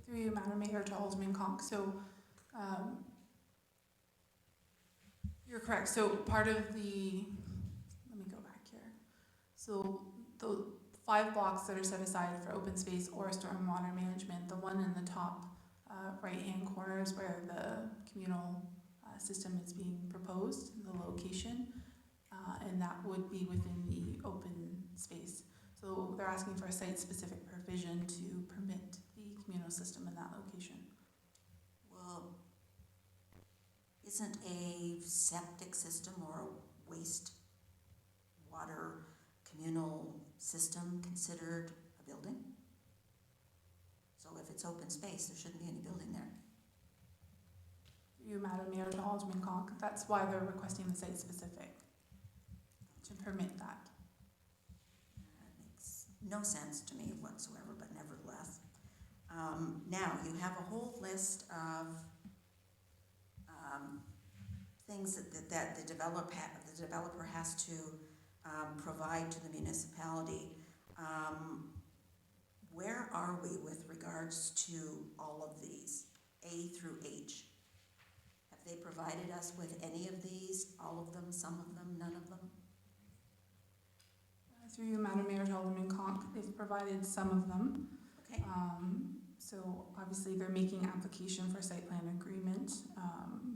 Speaker 7: Through you, Madam Mayor, to Alderman Conk. So you're correct. So part of the, let me go back here. So the 5 blocks that are set aside for open space or stormwater management, the one in the top right-hand corner is where the communal system is being proposed, the location, and that would be within the open space. So they're asking for a site-specific provision to permit the communal system in that location.
Speaker 5: Well, isn't a septic system or a waste water communal system considered a building? So if it's open space, there shouldn't be any building there.
Speaker 7: You, Madam Mayor, to Alderman Conk, that's why they're requesting the site-specific to permit that.
Speaker 5: That makes no sense to me whatsoever, but nevertheless. Now, you have a whole list of things that the developer has to provide to the municipality. Where are we with regards to all of these, A through H? Have they provided us with any of these, all of them, some of them, none of them?
Speaker 7: Through you, Madam Mayor, to Alderman Conk, they've provided some of them.
Speaker 5: Okay.
Speaker 7: So obviously they're making application for site plan agreement.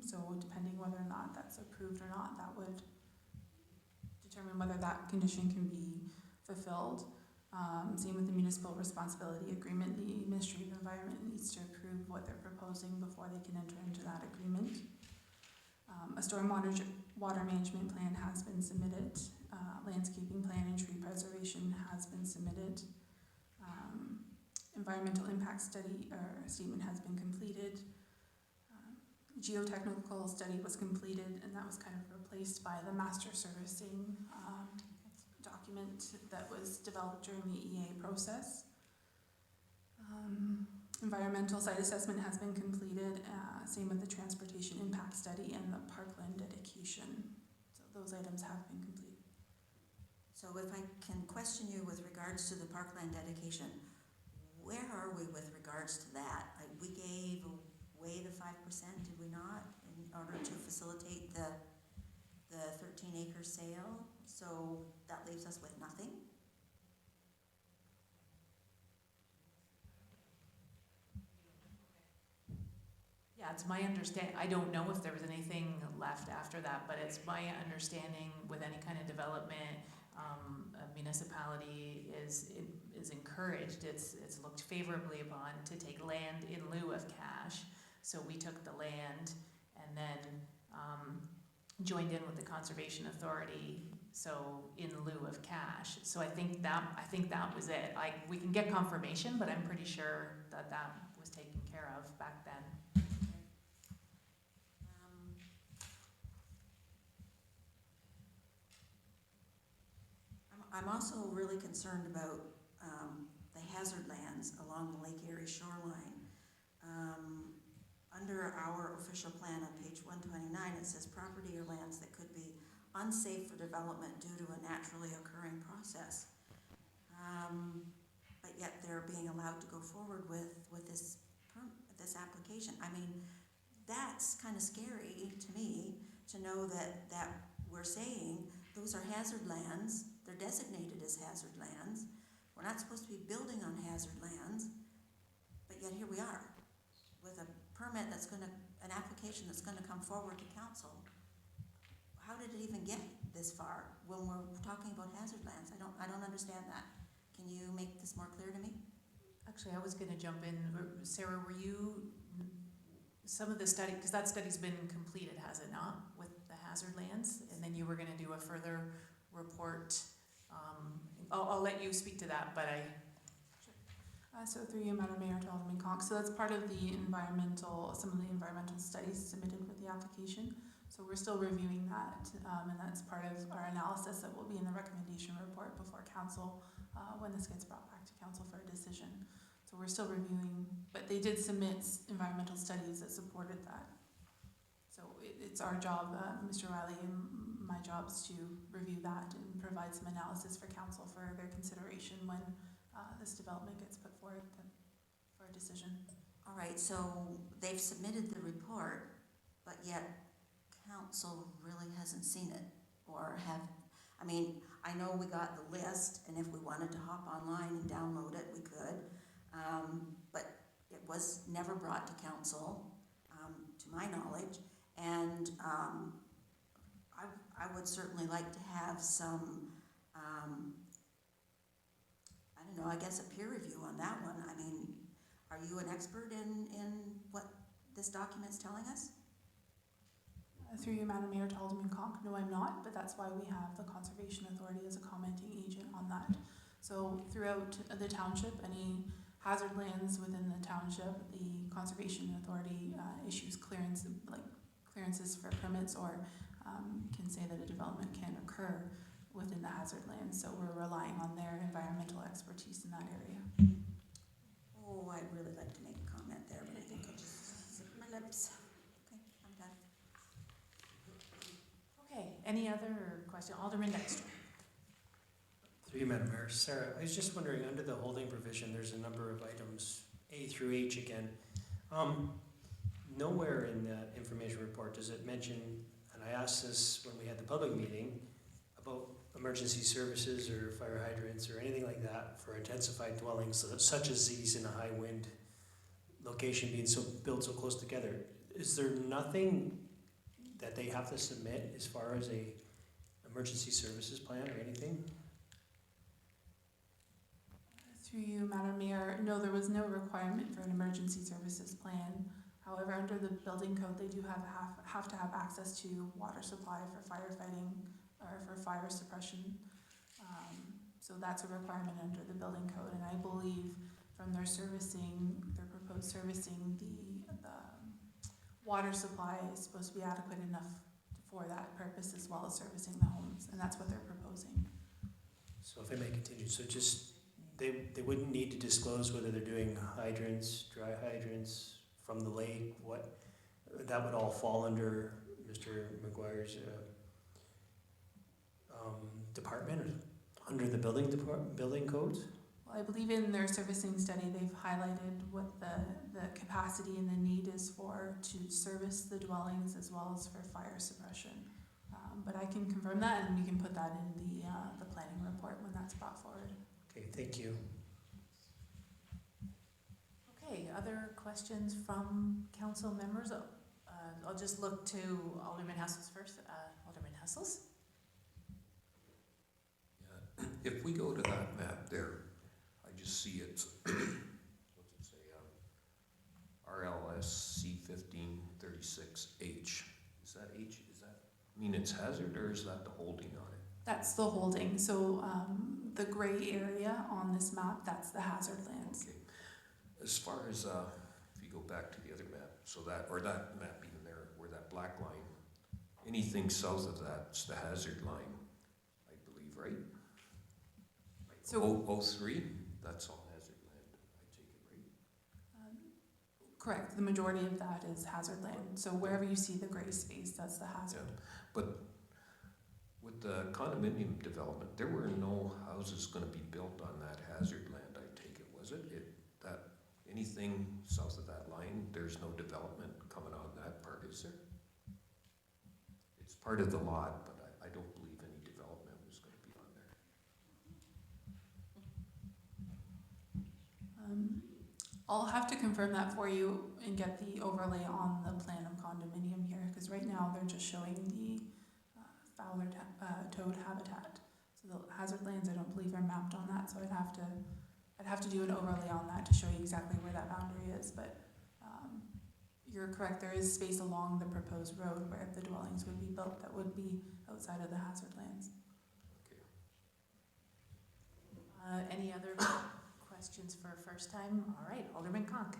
Speaker 7: So depending whether or not that's approved or not, that would determine whether that condition can be fulfilled. Same with the municipal responsibility agreement. The Ministry of Environment needs to approve what they're proposing before they can enter into that agreement. A stormwater water management plan has been submitted. Landscaping plan and tree preservation has been submitted. Environmental impact study or statement has been completed. Geotechnical study was completed, and that was kind of replaced by the master servicing document that was developed during the EA process. Environmental site assessment has been completed, same with the transportation impact study and the parkland dedication. So those items have been completed.
Speaker 5: So if I can question you with regards to the parkland dedication, where are we with regards to that? We gave away the 5%, did we not, in order to facilitate the 13-acre sale? So that leaves us with nothing?
Speaker 1: Yeah, it's my understand, I don't know if there was anything left after that, but it's my understanding with any kind of development, a municipality is encouraged, it's looked favorably upon to take land in lieu of cash. So we took the land and then, joined in with the Conservation Authority, so in lieu of cash. So I think that was it. We can get confirmation, but I'm pretty sure that was taken care of back then.
Speaker 5: I'm also really concerned about the hazard lands along the Lake Erie shoreline. Under our official plan on page 129, it says property or lands that could be unsafe for development due to a naturally occurring process. But yet they're being allowed to go forward with this application. I mean, that's kind of scary to me to know that we're saying those are hazard lands. They're designated as hazard lands. We're not supposed to be building on hazard lands, but yet here we are with a permit an application that's gonna come forward to council. How did it even get this far when we're talking about hazard lands? I don't understand that. Can you make this more clear to me?
Speaker 1: Actually, I was gonna jump in. Sarah, were you, some of the study, because that study's been completed, has it not, with the hazard lands? And then you were gonna do a further report. I'll let you speak to that, but
Speaker 7: So through you, Madam Mayor, to Alderman Conk. So that's part of some of the environmental studies submitted with the application. So we're still reviewing that, and that's part of our analysis that will be in the recommendation report before council when this gets brought back to council for a decision. So we're still reviewing, but they did submit environmental studies that supported that. So it's our job, Mr. Riley, and my job is to review that and provide some analysis for council for their consideration when this development gets put forward for a decision.
Speaker 5: All right, so they've submitted the report, but yet council really hasn't seen it I know we got the list, and if we wanted to hop online and download it, we could, but it was never brought to council, to my knowledge, and I would certainly like to have some, I guess a peer review on that one. I mean, are you an expert in what this document's telling us?
Speaker 7: Through you, Madam Mayor, to Alderman Conk. No, I'm not, but that's why we have the Conservation Authority as a commenting agent on that. So throughout the township, any hazard lands within the township, the Conservation Authority issues clearances for permits or can say that a development can occur within the hazard lands. So we're relying on their environmental expertise in that area.
Speaker 5: Oh, I'd really like to make a comment there, but I think I'll just zip my lips. Okay, I'm done.
Speaker 1: okay, any other question? Alderman Dexter.
Speaker 6: Through you, Madam Mayor. Sarah, I was just wondering, under the holding provision, there's a number of items, A through H again. Nowhere in the information report does it mention, and I asked this when we had the public meeting, about emergency services or fire hydrants or anything like that for intensified dwellings such as these in a high wind location being built so close together. Is there nothing that they have to submit as far as a emergency services plan or anything?
Speaker 7: Through you, Madam Mayor, no, there was no requirement for an emergency services plan. However, under the building code, they do have to have access to water supply for firefighting or for fire suppression. So that's a requirement under the building code, and I believe from their proposed servicing, the water supply is supposed to be adequate enough for that purpose as well as servicing the homes, and that's what they're proposing.
Speaker 6: So if I may continue, so just, they wouldn't need to disclose whether they're doing hydrants, dry hydrants, from the lake, what, that would all fall under Mr. McGuire's department, or under the building codes?
Speaker 7: Well, I believe in their servicing study, they've highlighted what the capacity and the need is to service the dwellings as well as for fire suppression. But I can confirm that, and we can put that in the planning report when that's brought forward.
Speaker 6: Okay, thank you.
Speaker 1: Okay, Okay, other questions from council members? I'll just look to Alderman Hessels first. Alderman Hessels?
Speaker 4: Yeah. If we go to that map there, I just see it's, what's it say, RLSC 1536H. Is that H, mean it's hazard, or is that the holding on it?
Speaker 7: That's the holding, so the gray area on this map, that's the hazard lands.
Speaker 4: Okay. As far as, if you go back to the other map, so that, or that map even there, where that black line, anything south of that's the hazard line, I believe, right?
Speaker 7: So-
Speaker 4: 03, that's all hazard land, I take it, right?
Speaker 7: Correct, the majority of that is hazard land, so wherever you see the gray space, that's the hazard.
Speaker 4: Yeah. But with the condominium development, there were no houses gonna be built on that hazard land, I take it, was it? That, anything south of that line, there's no development coming on that part, is there? It's part of the lot, but I don't believe any development was gonna be on there.
Speaker 7: I'll have to confirm that for you and get the overlay on the plan of condominium here, because right now they're just showing the Fowler toad habitat. So the hazard lands, I don't believe are mapped on that, so I'd have to do an overlay on that to show you exactly where that boundary is, but you're correct, there is space along the proposed road where the dwellings would be built that would be outside of the hazard lands.
Speaker 1: Any other questions for first time? All right, Alderman Conk.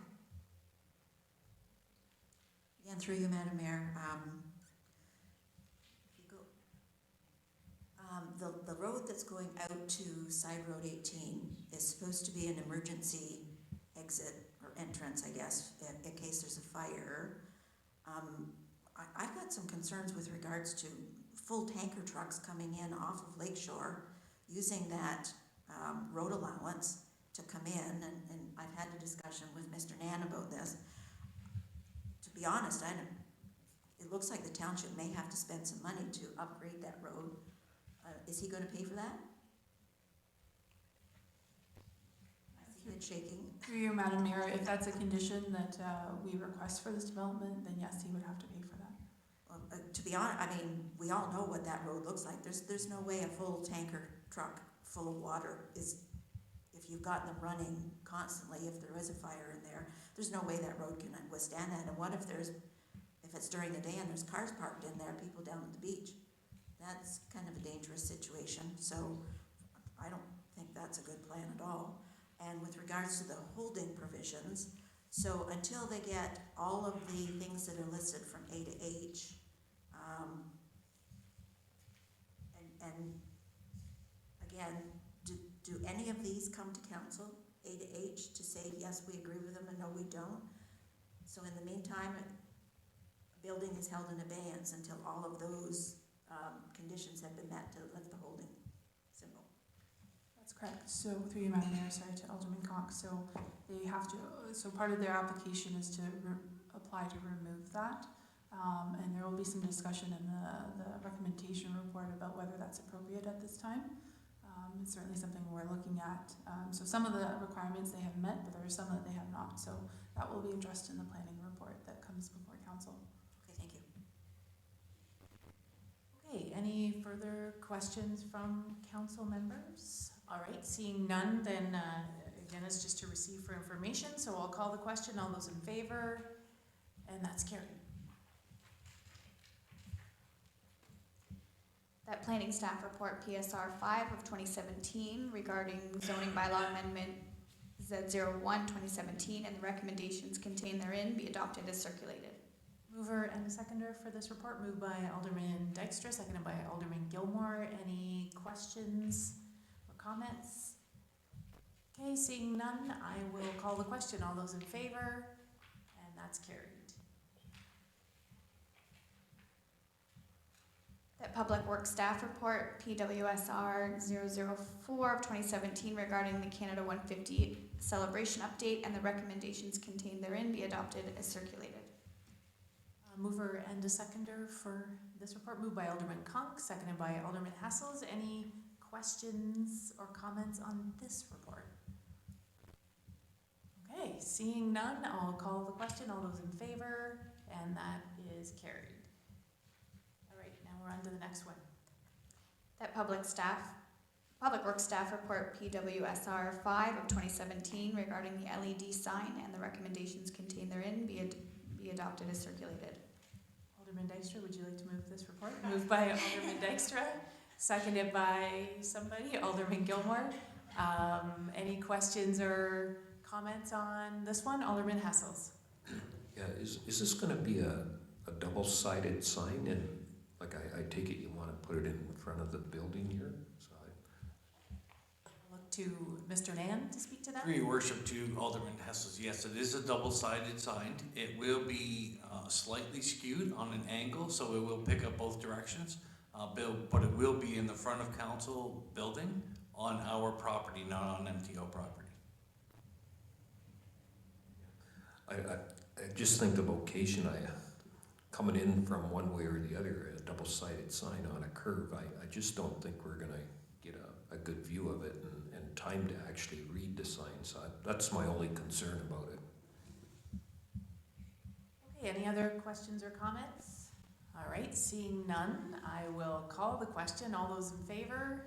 Speaker 5: Again, through you, Madam Mayor, if you go, the road that's going out to Side Road 18 is supposed to be an emergency exit or entrance, I guess, in case there's a fire. I've got some concerns with regards to full tanker trucks coming in off of Lakeshore using that road allowance to come in, and I've had a discussion with Mr. Nan about this. To be honest, it looks like the township may have to spend some money to upgrade that road. Is he gonna pay for that? I see head shaking.
Speaker 7: Through you, Madam Mayor, if that's a condition that we request for this development, then yes, he would have to pay for that.
Speaker 5: Well, to be honest, I mean, we all know what that road looks like. There's no way a full tanker truck full of water is, if you've got them running constantly, if there is a fire in there, there's no way that road can withstand that. And what if it's during the day and there's cars parked in there, people down at the beach? That's kind of a dangerous situation, so I don't think that's a good plan at all. And with regards to the holding provisions, so until they get all of the things that are listed from A to H, and again, do any of these come to council, A to H, to say, yes, we agree with them, and no, we don't? So in the meantime, a building is held in abeyance until all of those conditions have been met to lift the holding symbol.
Speaker 7: That's correct. So through you, Madam Mayor, sorry, to Alderman Conk, so they have to, so part of their application is to apply to remove that. And there will be some discussion in the recommendation report about whether that's appropriate at this time. It's certainly something we're looking at. So some of the requirements they have met, but there are some that they have not. So that will be addressed in the planning report that comes before council.
Speaker 5: Okay, thank you.
Speaker 1: Okay, any further questions from council members? All right, seeing none, then again, it's just to receive for information. So I'll call the question. All those in favor? And that's carried.
Speaker 2: That planning staff report PSR 5 of 2017 regarding zoning bylaw amendment Z01 2017 and the recommendations contained therein be adopted as circulated.
Speaker 1: Mover and seconder for this report, moved by Alderman Dykstra, seconded by Alderman Gilmore. Any questions or comments? Okay, seeing none, I will call the question. All those in favor? And that's carried.
Speaker 2: That Public Works Staff Report, PWSR 004 of 2017 regarding the Canada 150 celebration update and the recommendations contained therein be adopted as circulated.
Speaker 1: Mover and a seconder for this report, moved by Alderman Conk, seconded by Alderman Hassels. Any questions or comments on this report? Okay, seeing none, I'll call the question. All those in favor, and that is carried. All right, now we're on to the next one.
Speaker 2: That Public Works Staff Report PWSR 5 of 2017 regarding the LED sign and the recommendations contained therein be adopted as circulated.
Speaker 1: Alderman Dykstra, would you like to move this report? Moved by Alderman Dykstra, seconded by somebody, Alderman Gilmore. Any questions or comments on this one? Alderman Hessels.
Speaker 4: Yeah, is this gonna be a double-sided sign? And like I take it you wanna put it in front of the building here? So
Speaker 1: I'll look to Mr. Nan to speak to that.
Speaker 8: Through your worship to Alderman Hessels, yes, it is a double-sided sign. It will be slightly skewed on an angle, so it will pick up both directions. But it will be in the front of council building on our property, not on MTO property.
Speaker 4: I just think the location, coming in from one way or the other, a double-sided sign on a curve, I just don't think we're gonna get a good view of it and time to actually read the sign. So that's my only concern about it.
Speaker 1: Okay, any other questions or comments? All right, seeing none, I will call the question. All those in favor?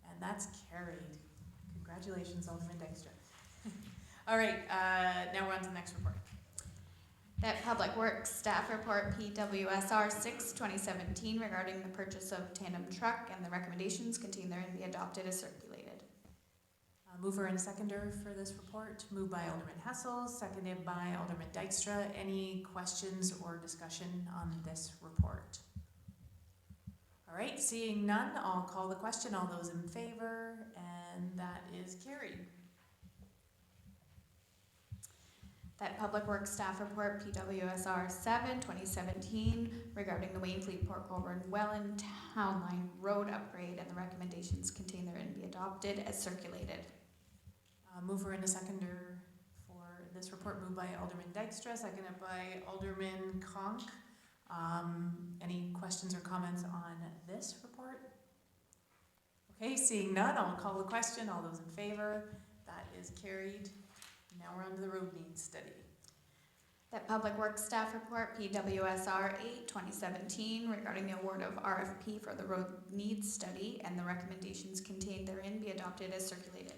Speaker 1: And that's carried. Congratulations, Alderman Dykstra. All right, now we're on to the next report.
Speaker 2: That Public Works Staff Report PWSR 6 2017 regarding the purchase of tandem truck and the recommendations contained therein be adopted as circulated.
Speaker 1: Mover and seconder for this report, moved by Alderman Hessel, seconded by Alderman Dykstra. Any questions or discussion on this report? All right, seeing none, I'll call the question. All those in favor, and that is carried.
Speaker 2: That Public Works Staff Report PWSR 7 2017 regarding the Wainfleet Port Colborne Welland Town Line Road upgrade and the recommendations contained therein be adopted as circulated.
Speaker 1: Mover and a seconder for this report, moved by Alderman Dykstra, seconded by Alderman Conk. Any questions or comments on this report? Okay, seeing none, I'll call the question. All those in favor, that is carried. Now we're on to the road needs study.
Speaker 2: That Public Works Staff Report PWSR 8 2017 regarding the award of RFP for the road needs study and the recommendations contained therein be adopted as circulated.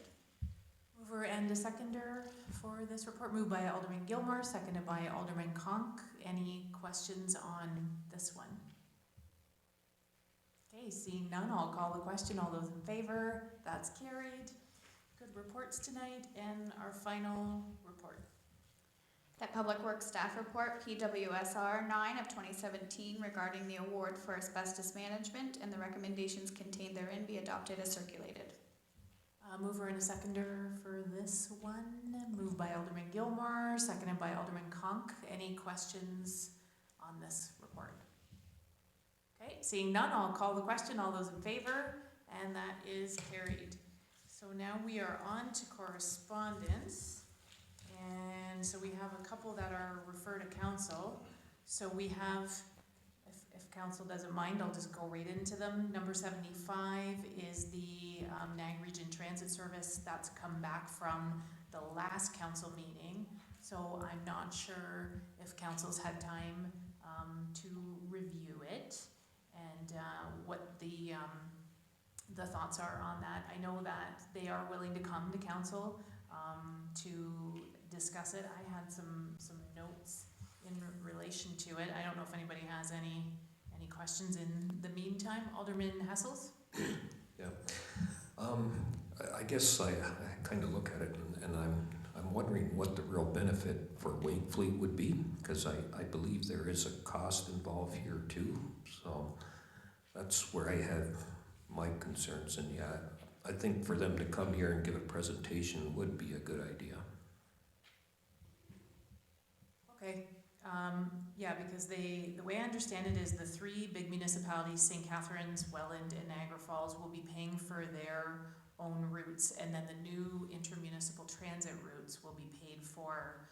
Speaker 1: Mover and a seconder for this report, moved by Alderman Gilmore, seconded by Alderman Conk. Any questions on this one? Okay, seeing none, I'll call the question. All those in favor, that's carried. Good reports tonight, and our final report.
Speaker 2: That Public Works Staff Report PWSR 9 of 2017 regarding the award for asbestos management and the recommendations contained therein be adopted as circulated.
Speaker 1: Mover and a seconder for this one, moved by Alderman Gilmore, seconded by Alderman Conk. Any questions on this report? Okay, seeing none, I'll call the question. All those in favor, and that is carried. So now we are on to correspondence, and so we have a couple that are referred to council. So we have, if council doesn't mind, I'll just go right into them. Number 75 is the NAG Region Transit Service. That's come back from the last council meeting. So I'm not sure if council's had time to review it and what the thoughts are on that. I know that they are willing to come to council to discuss it. I had some notes in relation to it. I don't know if anybody has any questions in the meantime. Alderman Hessels?
Speaker 4: Yeah. I guess I kind of look at it and I'm wondering what the real benefit for Wainfleet would be, because I believe there is a cost involved here too. So that's where I have my concerns, and yeah, I think for them to come here and give a presentation would be a good idea.
Speaker 1: Okay. Yeah, because the way I understand it is the three big municipalities, St. Catharines, Welland, and Niagara Falls, will be paying for their own routes, and then the new intermunicipal transit routes will be paid for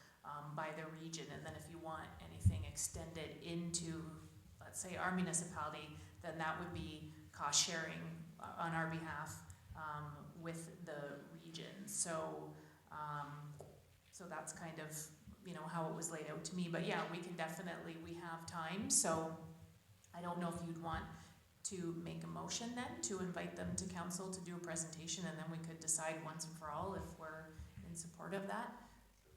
Speaker 1: by the region. And then if you want anything extended into, let's say, our municipality, then that would be cost sharing on our behalf with the region. So So that's kind of, you know, how it was laid out to me, but yeah, we have time, so I don't know if you'd want to make a motion then, to invite them to council to do a presentation, and then we could decide once and for all if we're in support of that.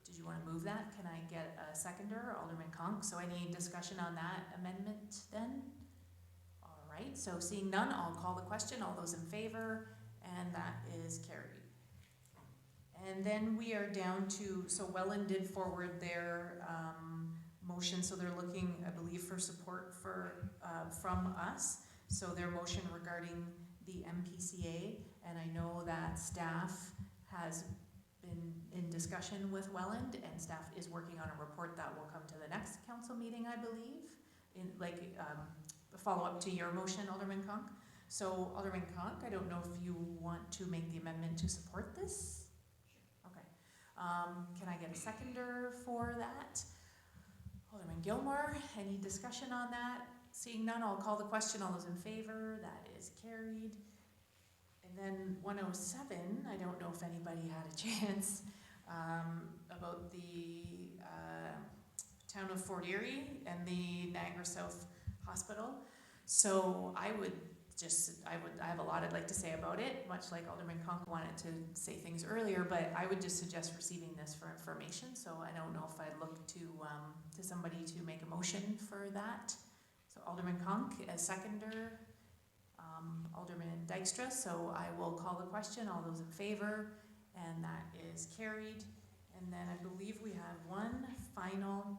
Speaker 1: Did you wanna move that? Can I get a seconder, Alderman Conk? So any discussion on that amendment then? All right, so seeing none, I'll call the question. All those in favor, and that is carried. And then we are down to, so Welland did forward their motion, so they're looking, I believe, for support for, from us. So their motion regarding the MPCA, and I know that staff has been in discussion with Welland, and staff is working on a report that will come to the next council meeting, I believe, in like a follow-up to your motion, Alderman Conk. So Alderman Conk, I don't know if you want to make the amendment to support this? Okay. Can I get a seconder for that? Alderman Gilmore, any discussion on that? Seeing none, I'll call the question. All those in favor, that is carried. And then 107, I don't know if anybody had a chance, about the town of Fort Erie and the Niagara South Hospital. So I have a lot I'd like to say about it, much like Alderman Conk wanted to say things earlier, but I would just suggest receiving this for information. So I don't know if I'd look to somebody to make a motion for that. So Alderman Conk as seconder, Alderman Dykstra, so I will call the question. All those in favor, and that is carried. And then I believe we have one final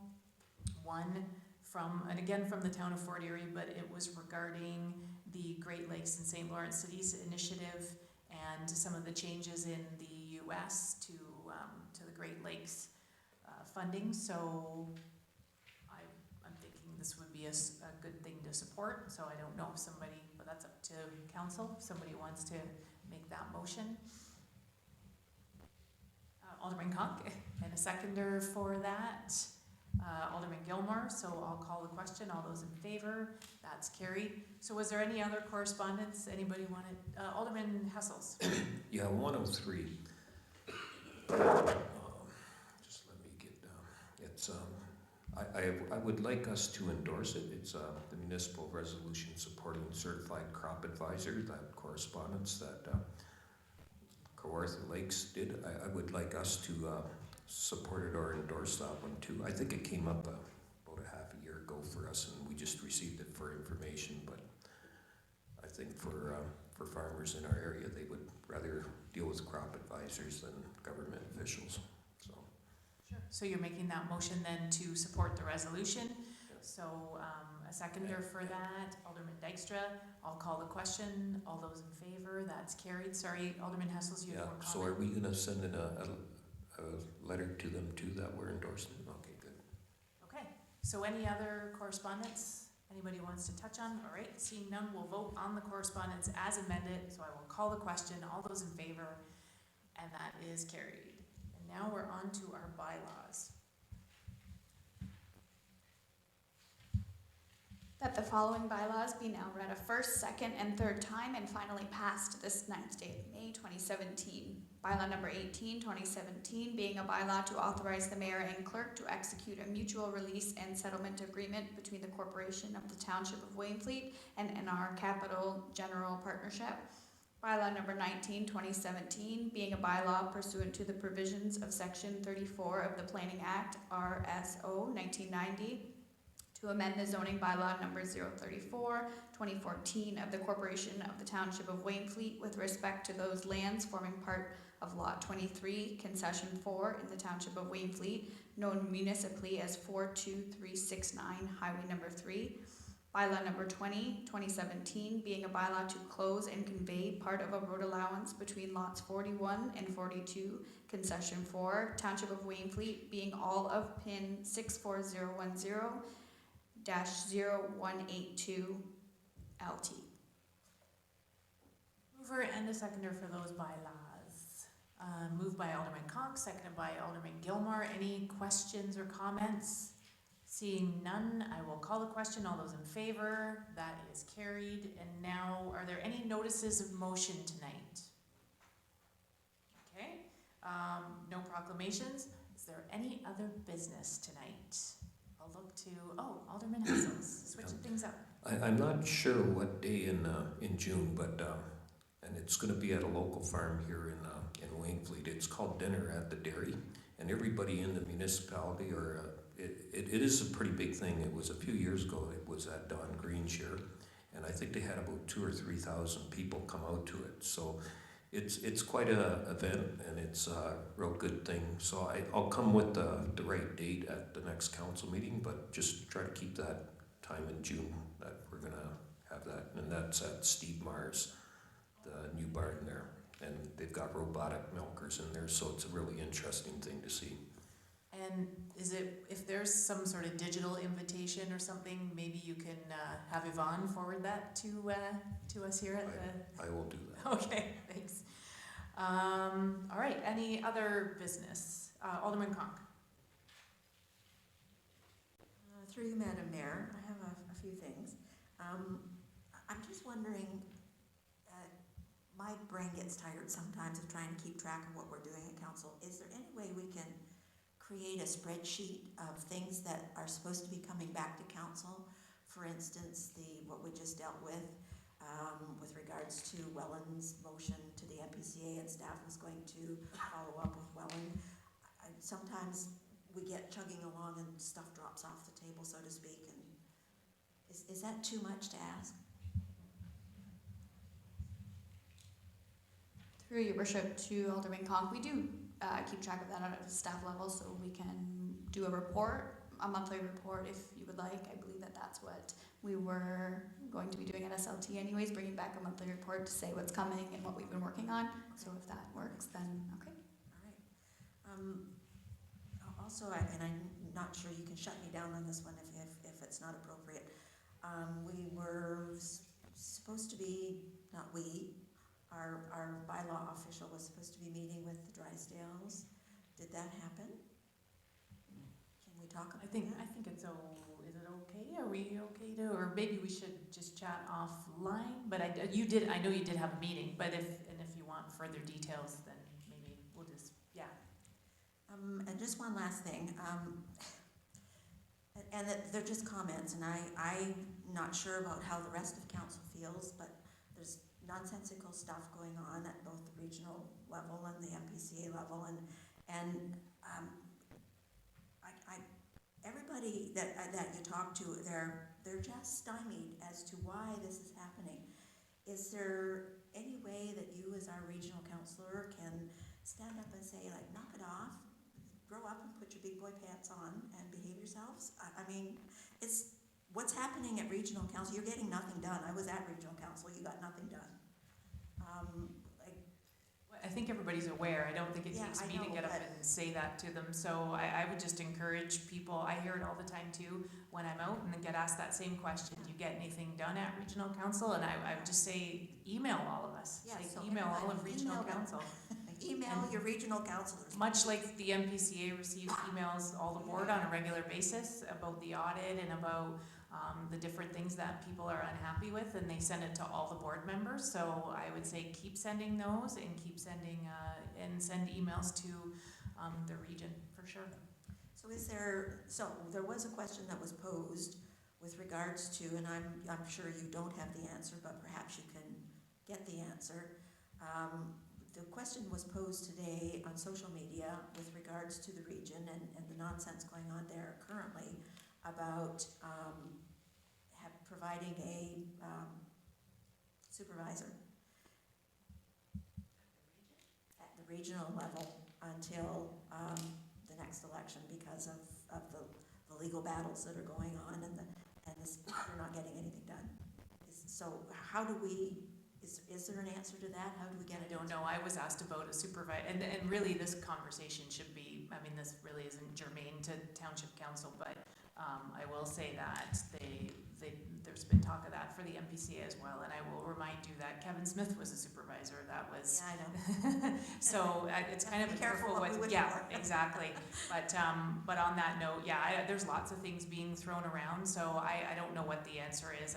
Speaker 1: one from, and again from the town of Fort Erie, but it was regarding the Great Lakes and St. Lawrence Cities initiative and some of the changes in the U.S. to the Great Lakes funding. So I'm thinking this would be a good thing to support. So I don't know if somebody, but that's up to council, if somebody wants to make that motion. Alderman Conk, and a seconder for that. Alderman Gilmore, so I'll call the question. All those in favor, that's carried. So was there any other correspondence anybody wanted? Alderman Hessels.
Speaker 4: Yeah, 103. Just let me get down. It's I would like us to endorse it. It's the municipal resolution supporting certified crop advisor, that correspondence that Kawartha Lakes did. I would like us to support it or endorse that one too. I think it came up about a half a year ago for us, and we just received it for information, but I think for farmers in our area, they would rather deal with crop advisors than government officials. So.
Speaker 1: Sure. So you're making that motion then to support the resolution.
Speaker 4: Yeah.
Speaker 1: So a seconder for that, Alderman Dykstra. I'll call the question. All those in favor, that's carried. Sorry, Alderman Hessels, you have one comment.
Speaker 4: So are we gonna send in a letter to them too that we're endorsing? Okay, good.
Speaker 1: Okay, so any other correspondence anybody wants to touch on? All right, seeing none, we'll vote on the correspondence as amended. So I will call the question. All those in favor, and that is carried. And now we're on to our bylaws.
Speaker 2: That the following bylaws be now read a first, second, and third time and finally passed this ninth day of May 2017. Bylaw number 18, 2017, being a bylaw to authorize the mayor and clerk to execute a mutual release and settlement agreement between the corporation of the Township of Wainfleet and NR Capital General Partnership. Bylaw number 19, 2017, being a bylaw pursuant to the provisions of Section 34 of the Planning Act, RSO 1990, to amend the zoning bylaw number 034, 2014 of the Corporation of the Township of Wainfleet with respect to those lands forming part of Lot 23, Concession 4 in the Township of Wainfleet, known municipally as 42369 Highway number 3. Bylaw number 20, 2017, being a bylaw to close and convey part of a road allowance between lots 41 and 42, Concession 4, Township of Wainfleet, being all of PIN 64010-0182 LT.
Speaker 1: Mover and a seconder for those bylaws. Moved by Alderman Conk, seconded by Alderman Gilmore. Any questions or comments? Seeing none, I will call the question. All those in favor, that is carried. And now, are there any notices of motion tonight? Okay, no proclamations. Is there any other business tonight? I'll look to, Alderman Hessels, switching things up.
Speaker 4: I'm not sure what day in June, but, and it's gonna be at a local farm here in Wainfleet. It's called Dinner at the Dairy, and everybody in the municipality, or, it is a pretty big thing. It was a few years ago, it was at Don Green's year, and I think they had about 2,000 or 3,000 people come out to it. So it's quite a event, and it's a real good thing. So I'll come with the right date at the next council meeting, but just try to keep that time in June that we're gonna have that, and that's at Steve Mars, the new barn there, and they've got robotic milkers in there, so it's a really interesting thing to see.
Speaker 1: And is it, if there's some sort of digital invitation or something, maybe you can have Yvonne forward that to us here at the...
Speaker 4: I will do that.
Speaker 1: Okay, thanks. All right, any other business? Alderman Conk.
Speaker 5: Through you, Madam Mayor, I have a few things. I'm just wondering, my brain gets tired sometimes of trying to keep track of what we're doing at council. Is there any way we can create a spreadsheet of things that are supposed to be coming back to council? For instance, what we just dealt with regards to Welland's motion to the MPCA, and staff was going to follow up with Welland. Sometimes we get chugging along and stuff drops off the table, so to speak, and is that too much to ask?
Speaker 2: Through your worship to Alderman Conk, we do keep track of that at a staff level, so we can do a report, a monthly report if you would like. I believe that's what we were going to be doing at SLT anyways, bringing back a monthly report to say what's coming and what we've been working on. So if that works, then okay.
Speaker 5: All right. Also, and I'm not sure, you can shut me down on this one if it's not appropriate. We were supposed to be, not we, our bylaw official was supposed to be meeting with the Drysdales. Did that happen? Can we talk about that?
Speaker 1: I think it's, is it okay? Are we okay to, or maybe we should just chat offline? But I know you did have a meeting, but if you want further details, then maybe we'll just, yeah.
Speaker 5: And just one last thing, and they're just comments, and I'm not sure about how the rest of council feels, but there's nonsensical stuff going on at both the regional level and the MPCA level, and everybody that you talk to, they're just stymied as to why this is happening. Is there any way that you, as our regional councillor, can stand up and say, like, knock it off, grow up and put your big boy pants on and behave yourselves? I mean, it's what's happening at regional council. You're getting nothing done. I was at regional council. You got nothing done.
Speaker 1: I think everybody's aware. I don't think it takes me to get up and say that to them. So I would just encourage people. I hear it all the time too when I'm out and get asked that same question. Do you get anything done at regional council? And I would just say, email all of us.
Speaker 5: Yeah, so
Speaker 1: email all of regional council.
Speaker 5: Email your regional councillors.
Speaker 1: Much like the MPCA receives emails all the board on a regular basis about the audit and about the different things that people are unhappy with, and they send it to all the board members. So I would say keep sending those and keep sending and send emails to the region for sure.
Speaker 5: So there was a question that was posed with regards to, and I'm sure you don't have the answer, but perhaps you can get the answer. The question was posed today on social media with regards to the region and the nonsense going on there currently about providing a supervisor at the regional level until the next election because of the legal battles that are going on and they're not getting anything done. So how do we, is there an answer to that? How do we get it?
Speaker 1: I don't know. I was asked about a supervisor, and really this conversation should be, I mean, this really isn't germane to Township Council, but I will say that there's been talk of that for the MPCA as well, and I will remind you that Kevin Smith was a supervisor. That was,
Speaker 5: yeah, I know.
Speaker 1: so it's kind of a
Speaker 5: careful what we wish for.
Speaker 1: Exactly. But on that note, there's lots of things being thrown around, so I don't know what the answer is.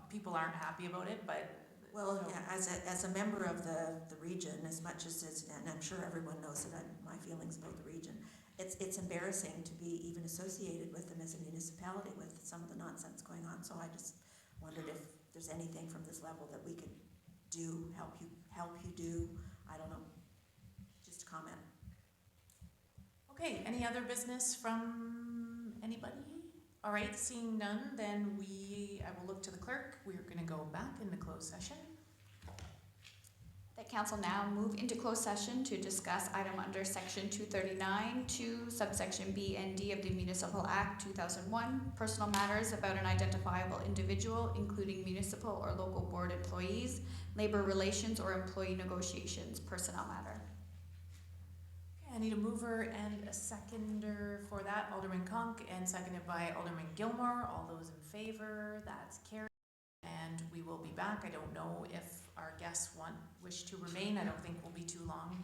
Speaker 1: People aren't happy about it, but
Speaker 5: Well,
Speaker 1: So-
Speaker 5: yeah, as a member of the region, as much as it's, and I'm sure everyone knows that my feelings about the region, it's embarrassing to be even associated with them as a municipality with some of the nonsense going on. So I just wondered if there's anything from this level that we could do, help you do, I don't know, just a comment.
Speaker 1: Okay, any other business from anybody? All right, seeing none, then I will look to the clerk. We're gonna go back into closed session.
Speaker 2: That council now move into closed session to discuss item under section 239, 2 subsection B and D of the Municipal Act 2001, personal matters about an identifiable individual, including municipal or local board employees, labor relations or employee negotiations, personnel matter.
Speaker 1: Okay, I need a mover and a seconder for that, Alderman Conk, and seconded by Alderman Gilmore. All those in favor, that's carried. And we will be back. I don't know if our guests wish to remain. I don't think we'll be too long.